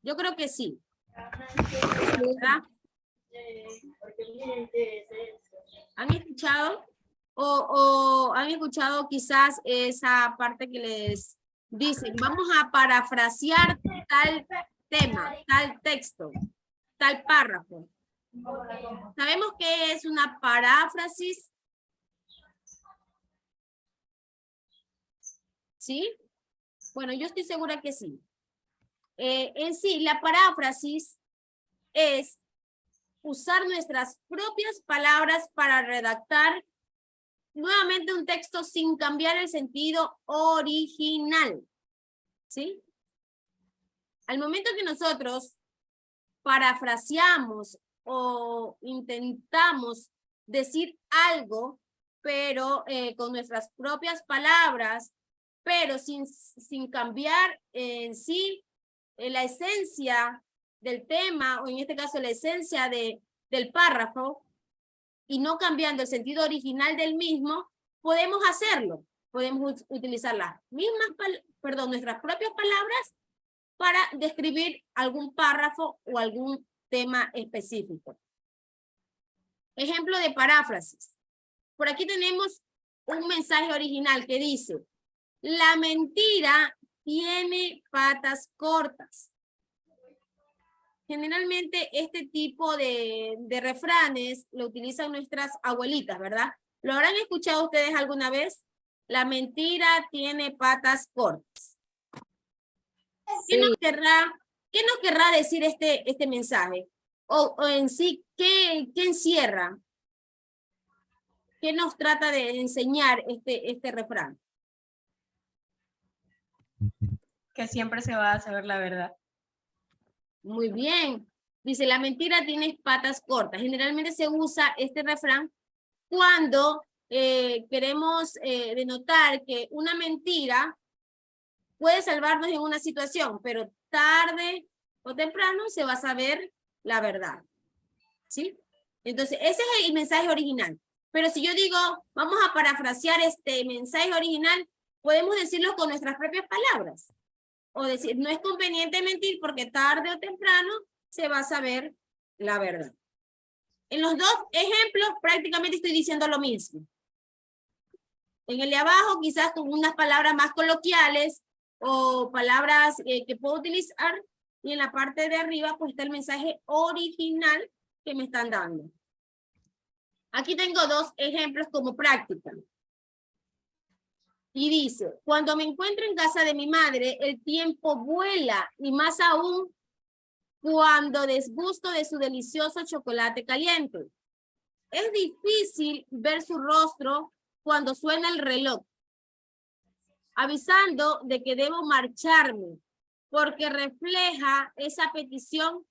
Yo creo que sí. ¿Verdad? ¿Han escuchado? O han escuchado quizás esa parte que les dicen, vamos a parafrasear tal tema, tal texto, tal párrafo. ¿Sabemos qué es una paráfrasis? ¿Sí? Bueno, yo estoy segura que sí. En sí, la paráfrasis es usar nuestras propias palabras para redactar nuevamente un texto sin cambiar el sentido original. ¿Sí? Al momento que nosotros parafraseamos o intentamos decir algo, pero con nuestras propias palabras, pero sin cambiar en sí la esencia del tema, o en este caso la esencia del párrafo, y no cambiando el sentido original del mismo, podemos hacerlo. Podemos utilizar las mismas, nuestras propias palabras para describir algún párrafo o algún tema específico. Ejemplo de paráfrasis. Por aquí tenemos un mensaje original que dice: la mentira tiene patas cortas. Generalmente este tipo de refranes lo utilizan nuestras abuelitas, ¿verdad? ¿Lo habrán escuchado ustedes alguna vez? La mentira tiene patas cortas. ¿Qué nos querrá decir este mensaje? O en sí, ¿qué encierra? ¿Qué nos trata de enseñar este refrán? Que siempre se va a saber la verdad. Muy bien. Dice, la mentira tiene patas cortas. Generalmente se usa este refrán cuando queremos denotar que una mentira puede salvarnos en una situación, pero tarde o temprano se va a saber la verdad. ¿Sí? Entonces, ese es el mensaje original. Pero si yo digo, vamos a parafrasear este mensaje original, podemos decirlo con nuestras propias palabras. O decir, no es conveniente mentir porque tarde o temprano se va a saber la verdad. En los dos ejemplos prácticamente estoy diciendo lo mismo. En el de abajo quizás con unas palabras más coloquiales o palabras que puedo utilizar, y en la parte de arriba pues está el mensaje original que me están dando. Aquí tengo dos ejemplos como práctica. Y dice, cuando me encuentro en casa de mi madre, el tiempo vuela, y más aún cuando desgusto de su delicioso chocolate caliente. Es difícil ver su rostro cuando suena el reloj, avisando de que debo marcharme, porque refleja esa petición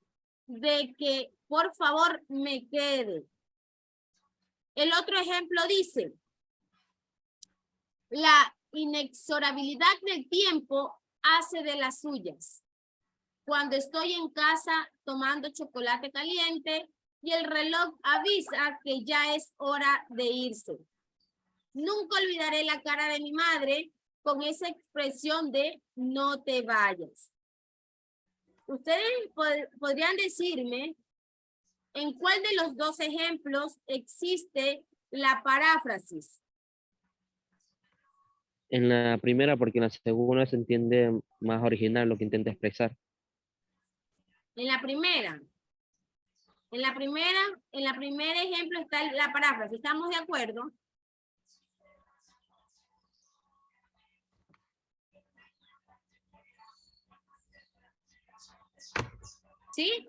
de que por favor me quede. El otro ejemplo dice, la inexorabilidad del tiempo hace de las suyas. Cuando estoy en casa tomando chocolate caliente y el reloj avisa que ya es hora de irse. Nunca olvidaré la cara de mi madre con esa expresión de no te vayas. Ustedes podrían decirme en cuál de los dos ejemplos existe la paráfrasis. En la primera, porque en la segunda se entiende más original lo que intenta expresar. En la primera. En la primer ejemplo está la paráfrasis. ¿Estamos de acuerdo? ¿Sí?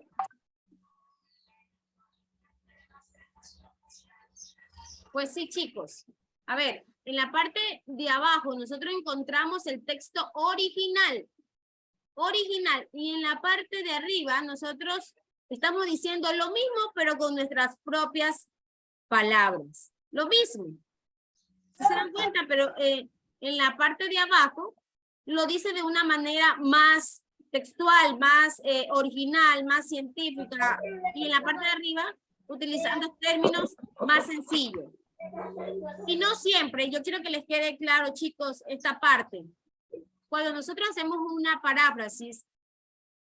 Pues sí, chicos. A ver, en la parte de abajo nosotros encontramos el texto original. Original. Y en la parte de arriba nosotros estamos diciendo lo mismo, pero con nuestras propias palabras. Lo mismo. ¿Se dan cuenta? Pero en la parte de abajo lo dice de una manera más textual, más original, más científica. Y en la parte de arriba utilizando términos más sencillos. Y no siempre, yo quiero que les quede claro, chicos, esta parte. Cuando nosotros hacemos una paráfrasis,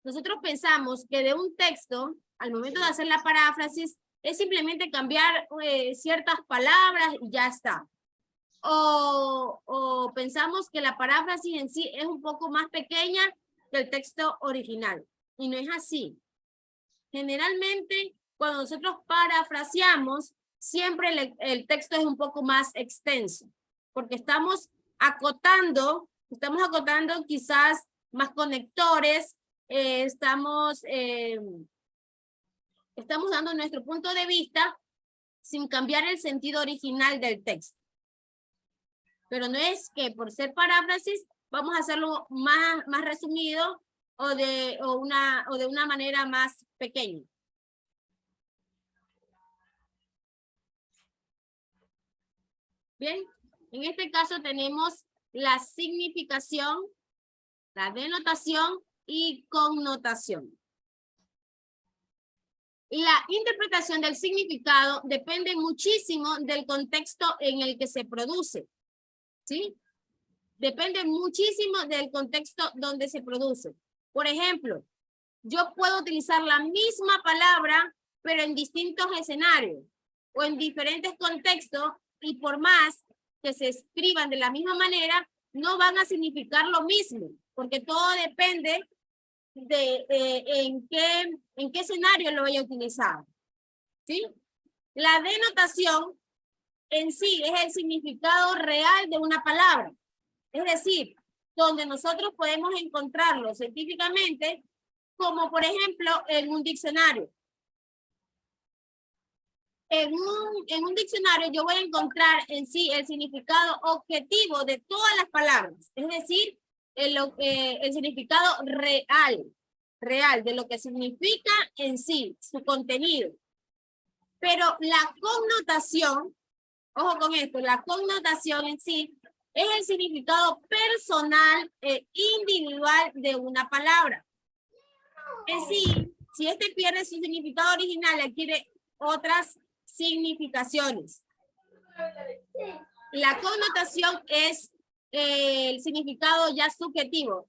nosotros pensamos que de un texto, al momento de hacer la paráfrasis, es simplemente cambiar ciertas palabras y ya está. O pensamos que la paráfrasis en sí es un poco más pequeña que el texto original. Y no es así. Generalmente, cuando nosotros parafraseamos, siempre el texto es un poco más extenso, porque estamos acotando quizás más conectores, estamos Estamos dando nuestro punto de vista sin cambiar el sentido original del texto. Pero no es que por ser paráfrasis vamos a hacerlo más resumido o de una manera más pequeña. Bien, en este caso tenemos la significación, la denotación y connotación. La interpretación del significado depende muchísimo del contexto en el que se produce, ¿sí? Depende muchísimo del contexto donde se produce. Por ejemplo, yo puedo utilizar la misma palabra, pero en distintos escenarios o en diferentes contextos, y por más que se escriban de la misma manera, no van a significar lo mismo, porque todo depende de en qué escenario lo voy a utilizar, ¿sí? La denotación en sí es el significado real de una palabra, es decir, donde nosotros podemos encontrarlo científicamente, como por ejemplo en un diccionario. En un diccionario yo voy a encontrar en sí el significado objetivo de todas las palabras, es decir, el significado real de lo que significa en sí, su contenido. Pero la connotación, ojo con esto, la connotación en sí es el significado personal e individual de una palabra. En sí, si este pierde su significado original, adquiere otras significaciones. La connotación es el significado ya subjetivo.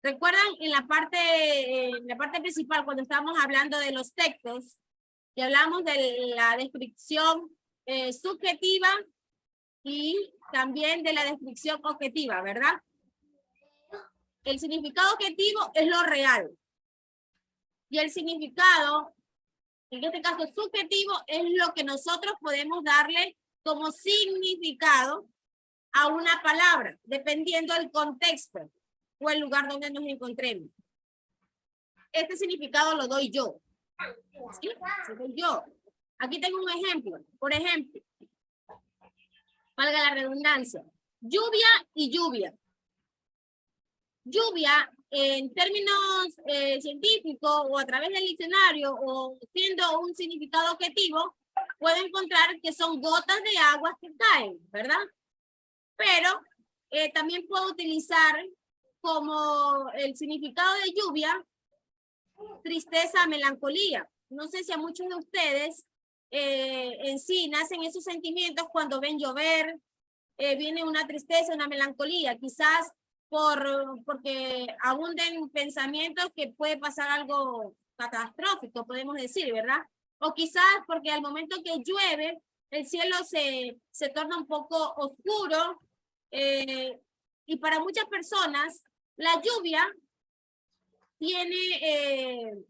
¿Recuerdan en la parte principal cuando estábamos hablando de los textos, que hablamos de la descripción subjetiva y también de la descripción objetiva, ¿verdad? El significado objetivo es lo real. Y el significado, en este caso subjetivo, es lo que nosotros podemos darle como significado a una palabra, dependiendo del contexto o el lugar donde nos encontremos. Este significado lo doy yo. ¿Sí? Lo doy yo. Aquí tengo un ejemplo. Por ejemplo, valga la redundancia, lluvia y lluvia. Lluvia, en términos científicos o a través del diccionario o siendo un significado objetivo, puedo encontrar que son gotas de agua que caen, ¿verdad? Pero también puedo utilizar como el significado de lluvia, tristeza, melancolía. No sé si a muchos de ustedes en sí nacen esos sentimientos cuando ven llover, viene una tristeza, una melancolía, quizás porque abunden pensamientos que puede pasar algo catastrófico, podemos decir, ¿verdad? O quizás porque al momento que llueve, el cielo se torna un poco oscuro, y para muchas personas, la lluvia tiene,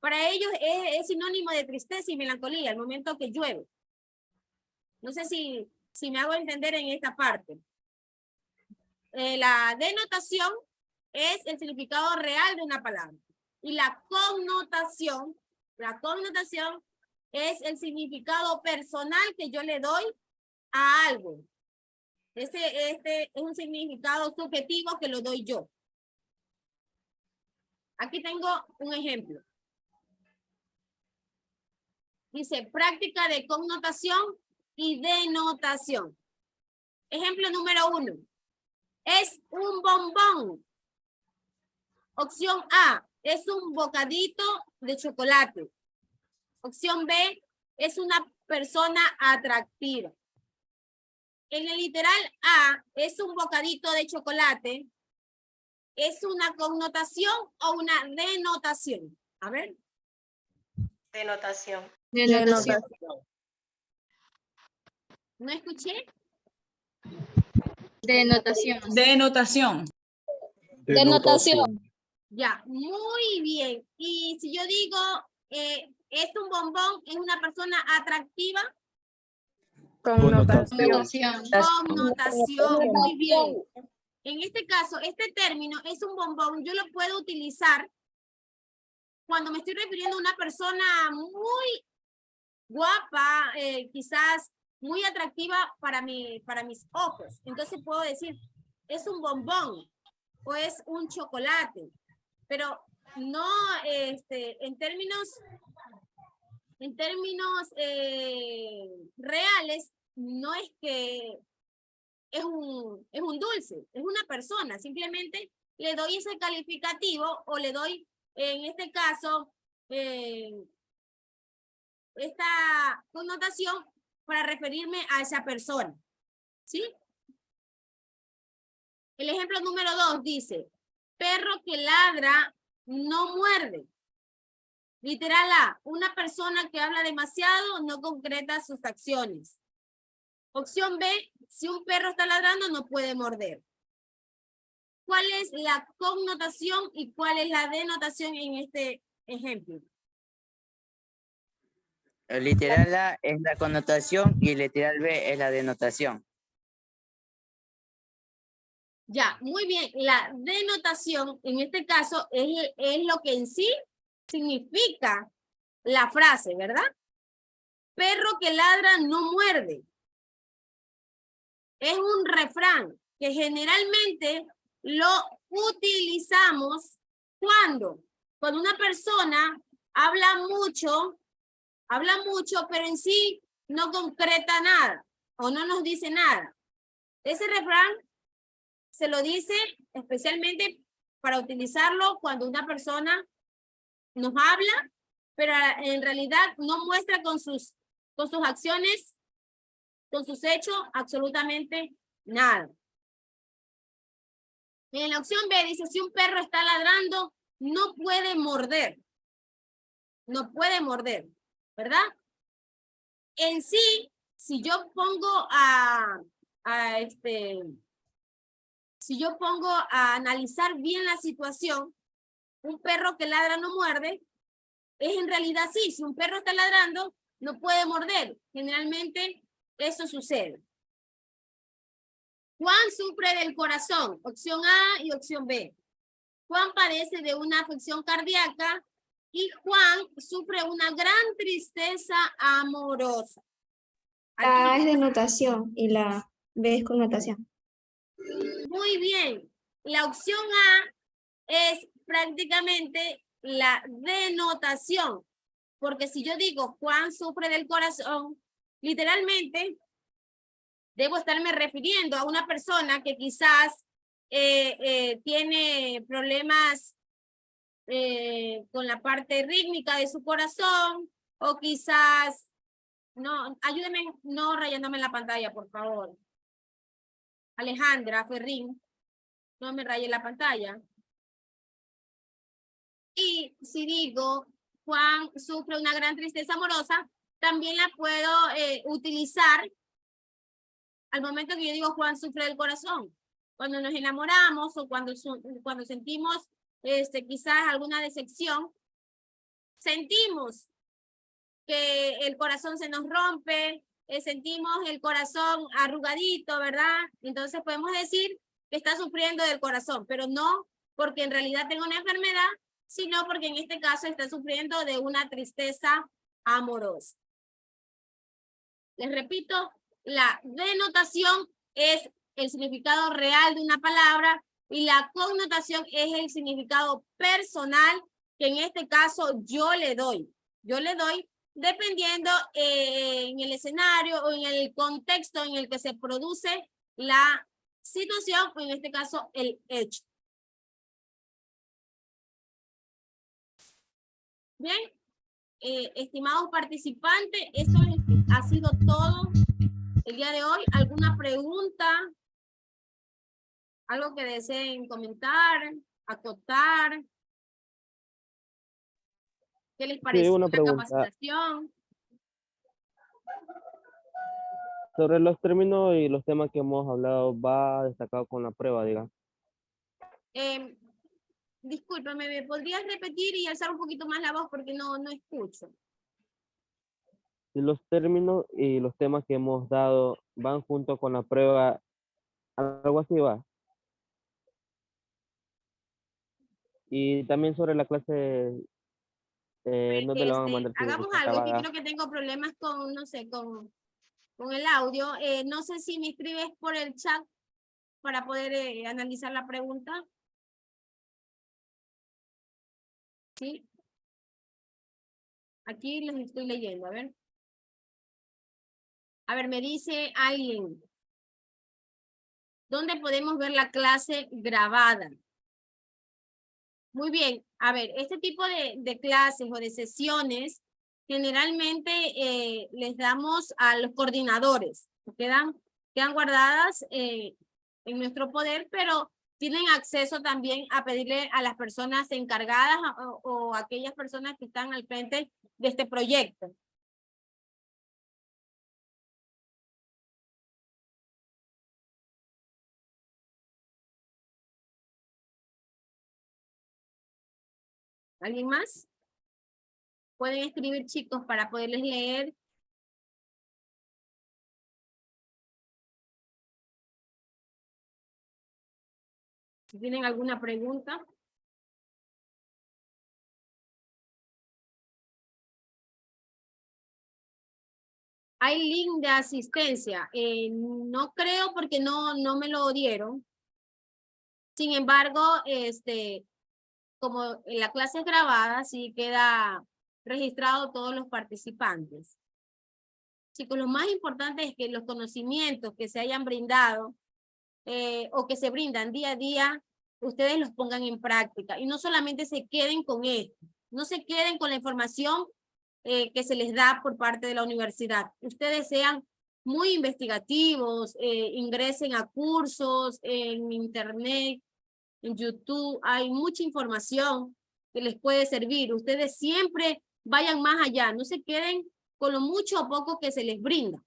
para ellos es sinónimo de tristeza y melancolía al momento que llueve. No sé si me hago entender en esta parte. La denotación es el significado real de una palabra. Y la connotación es el significado personal que yo le doy a algo. Este es un significado subjetivo que lo doy yo. Aquí tengo un ejemplo. Dice, práctica de connotación y denotación. Ejemplo número 1. Es un bombón. Opción A, es un bocadito de chocolate. Opción B, es una persona atractiva. En el literal A, es un bocadito de chocolate. ¿Es una connotación o una denotación? A ver. Denotación. Denotación. ¿No escuché? Denotación. Denotación. Denotación. Ya, muy bien. Y si yo digo, es un bombón, es una persona atractiva. Connotación. Connotación, muy bien. En este caso, este término es un bombón, yo lo puedo utilizar cuando me estoy refiriendo a una persona muy guapa, quizás muy atractiva para mis ojos. Entonces puedo decir, es un bombón o es un chocolate, pero no en términos reales, no es que es un dulce, es una persona, simplemente le doy ese calificativo o le doy, en este caso, esta connotación para referirme a esa persona, ¿sí? El ejemplo número 2 dice, perro que ladra no muerde. Literal A, una persona que habla demasiado no concreta sus acciones. Opción B, si un perro está ladrando no puede morder. ¿Cuál es la connotación y cuál es la denotación en este ejemplo? El literal A es la connotación y el literal B es la denotación. Ya, muy bien. La denotación, en este caso, es lo que en sí significa la frase, ¿verdad? Perro que ladra no muerde. Es un refrán que generalmente lo utilizamos cuando una persona habla mucho, pero en sí no concreta nada o no nos dice nada. Ese refrán se lo dice especialmente para utilizarlo cuando una persona nos habla, pero en realidad no muestra con sus acciones, con sus hechos, absolutamente nada. En la opción B dice, si un perro está ladrando, no puede morder. No puede morder, ¿verdad? En sí, si yo pongo si yo pongo a analizar bien la situación, un perro que ladra no muerde, es en realidad sí, si un perro está ladrando, no puede morder. Generalmente eso sucede. Juan sufre del corazón, opción A y opción B. Juan padece de una afección cardíaca y Juan sufre una gran tristeza amorosa. La A es denotación y la B es connotación. Muy bien. La opción A es prácticamente la denotación, porque si yo digo Juan sufre del corazón, literalmente debo estarme refiriendo a una persona que quizás tiene problemas con la parte rítmica de su corazón, o quizás, no, ayúdenme no rayándome la pantalla, por favor. Alejandra Ferrín, no me raye la pantalla. Y si digo, Juan sufre una gran tristeza amorosa, también la puedo utilizar al momento que yo digo Juan sufre del corazón. Cuando nos enamoramos o cuando sentimos quizás alguna decepción, sentimos que el corazón se nos rompe, sentimos el corazón arrugadito, ¿verdad? Entonces podemos decir que está sufriendo del corazón, pero no porque en realidad tenga una enfermedad, sino porque en este caso está sufriendo de una tristeza amorosa. Les repito, la denotación es el significado real de una palabra y la connotación es el significado personal que en este caso yo le doy. Yo le doy dependiendo en el escenario o en el contexto en el que se produce la situación, o en este caso el hecho. Bien, estimados participantes, esto ha sido todo el día de hoy. ¿Alguna pregunta? ¿Algo que deseen comentar, acotar? ¿Qué les pareció una la pregunta. capacitación? Sobre los términos y los temas que hemos hablado, va destacado con la prueba, diga. Discúlpame, ¿me podrías repetir y alzar un poquito más la voz porque no escucho? Si los términos y los temas que hemos dado van junto con la prueba, algo así va. Y también sobre la clase ¿dónde lo van a mandar? si Hagamos está algo, es que grabada? creo que tengo problemas con, no sé, con el audio. No sé si me escribes por el chat para poder analizar la pregunta. ¿Sí? Aquí les estoy leyendo, a ver. A ver, me dice alguien. ¿Dónde podemos ver la clase grabada? Muy bien. A ver, este tipo de clases o de sesiones generalmente les damos a los coordinadores. Quedan guardadas en nuestro poder, pero tienen acceso también a pedirle a las personas encargadas o aquellas personas que están al frente de este proyecto. ¿Alguien más? Pueden escribir, chicos, para poderles leer. Si tienen alguna pregunta. Hay link de asistencia. No creo porque no me lo dieron. Sin embargo, como la clase es grabada, sí queda registrado todos los participantes. Chicos, lo más importante es que los conocimientos que se hayan brindado o que se brindan día a día, ustedes los pongan en práctica y no solamente se queden con esto, no se queden con la información que se les da por parte de la universidad. Ustedes sean muy investigativos, ingresen a cursos en internet, en YouTube, hay mucha información que les puede servir. Ustedes siempre vayan más allá, no se queden con lo mucho o poco que se les brinda.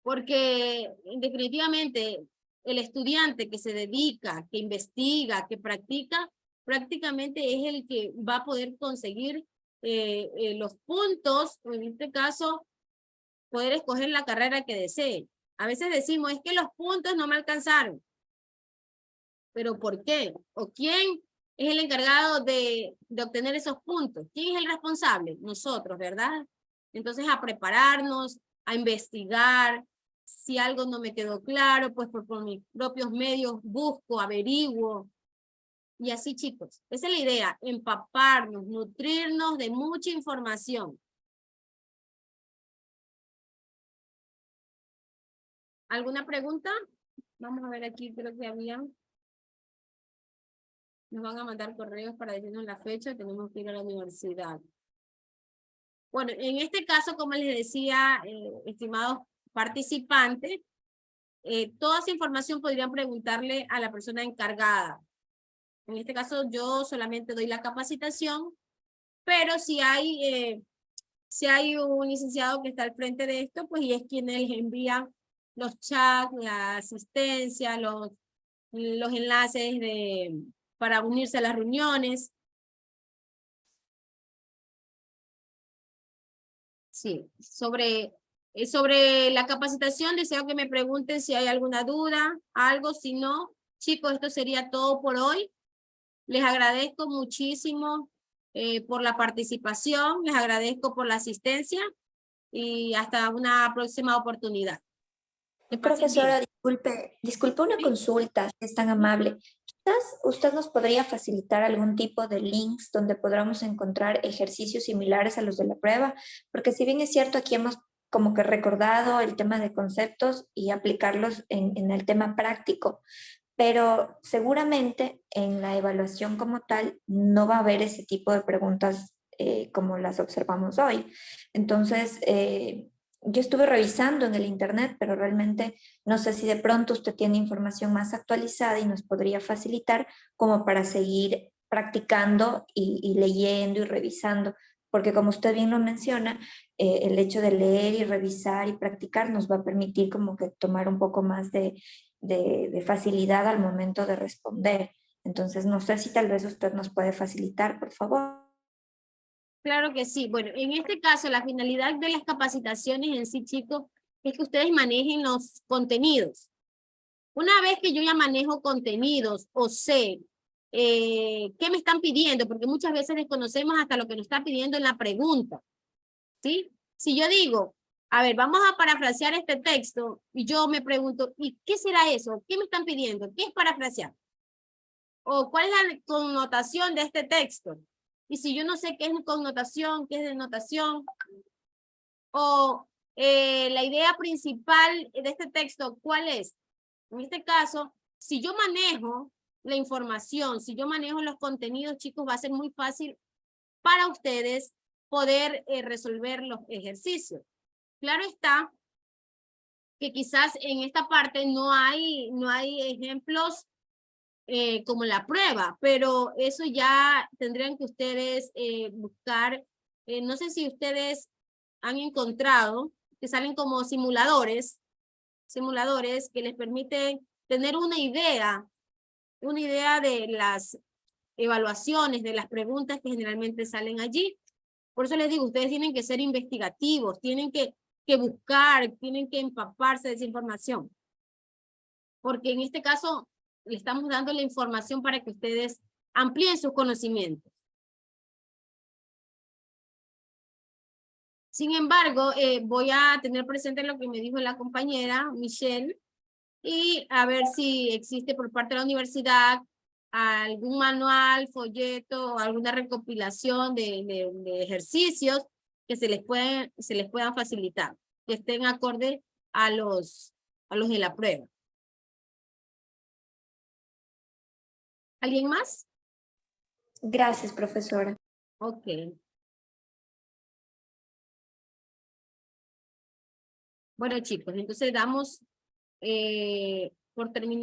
Porque definitivamente el estudiante que se dedica, que investiga, que practica, prácticamente es el que va a poder conseguir los puntos, en este caso, poder escoger la carrera que desee. A veces decimos, es que los puntos no me alcanzaron. ¿Pero por qué? ¿O quién es el encargado de obtener esos puntos? ¿Quién es el responsable? Nosotros, ¿verdad? Entonces, a prepararnos, a investigar. Si algo no me quedó claro, pues por mis propios medios busco, averiguo. Y así, chicos, esa es la idea, empaparnos, nutrirnos de mucha información. ¿Alguna pregunta? Vamos a ver aquí, creo que había. Nos van a mandar correos para decirnos la fecha, tenemos que ir a la universidad. Bueno, en este caso, como les decía, estimados participantes, toda esa información podrían preguntarle a la persona encargada. En este caso, yo solamente doy la capacitación, pero si hay un licenciado que está al frente de esto, pues y es quien les envía los chats, la asistencia, los enlaces para unirse a las reuniones. Sí, sobre la capacitación deseo que me pregunten si hay alguna duda, algo, si no, chicos, esto sería todo por hoy. Les agradezco muchísimo por la participación, les agradezco por la asistencia y hasta una próxima oportunidad. Profesora, disculpe una consulta, si es tan amable. Quizás usted nos podría facilitar algún tipo de links donde podamos encontrar ejercicios similares a los de la prueba, porque si bien es cierto, aquí hemos como que recordado el tema de conceptos y aplicarlos en el tema práctico, pero seguramente en la evaluación como tal no va a haber ese tipo de preguntas como las observamos hoy. Entonces, yo estuve revisando en el internet, pero realmente no sé si de pronto usted tiene información más actualizada y nos podría facilitar como para seguir practicando y leyendo y revisando, porque como usted bien lo menciona, el hecho de leer y revisar y practicar nos va a permitir como que tomar un poco más de facilidad al momento de responder. Entonces, no sé si tal vez usted nos puede facilitar, por favor. Claro que sí. Bueno, en este caso, la finalidad de las capacitaciones en sí, chicos, es que ustedes manejen los contenidos. Una vez que yo ya manejo contenidos o sé qué me están pidiendo, porque muchas veces desconocemos hasta lo que nos está pidiendo en la pregunta, ¿sí? Si yo digo, a ver, vamos a parafrasear este texto, y yo me pregunto, ¿y qué será eso? ¿Qué me están pidiendo? ¿Qué es parafrasear? ¿O cuál es la connotación de este texto? Y si yo no sé qué es connotación, qué es denotación, o la idea principal de este texto, ¿cuál es? En este caso, si yo manejo la información, si yo manejo los contenidos, chicos, va a ser muy fácil para ustedes poder resolver los ejercicios. Claro está que quizás en esta parte no hay ejemplos como la prueba, pero eso ya tendrían que ustedes buscar. No sé si ustedes han encontrado que salen como simuladores que les permiten tener una idea de las evaluaciones, de las preguntas que generalmente salen allí. Por eso les digo, ustedes tienen que ser investigativos, tienen que buscar, tienen que empaparse de esa información. Porque en este caso le estamos dando la información para que ustedes amplíen sus conocimientos. Sin embargo, voy a tener presente lo que me dijo la compañera Michelle y a ver si existe por parte de la universidad algún manual, folleto o alguna recopilación de ejercicios que se les puedan facilitar, que estén acorde a los de la prueba. ¿Alguien más? Gracias, profesora. Ok. Bueno, chicos, entonces damos por terminar.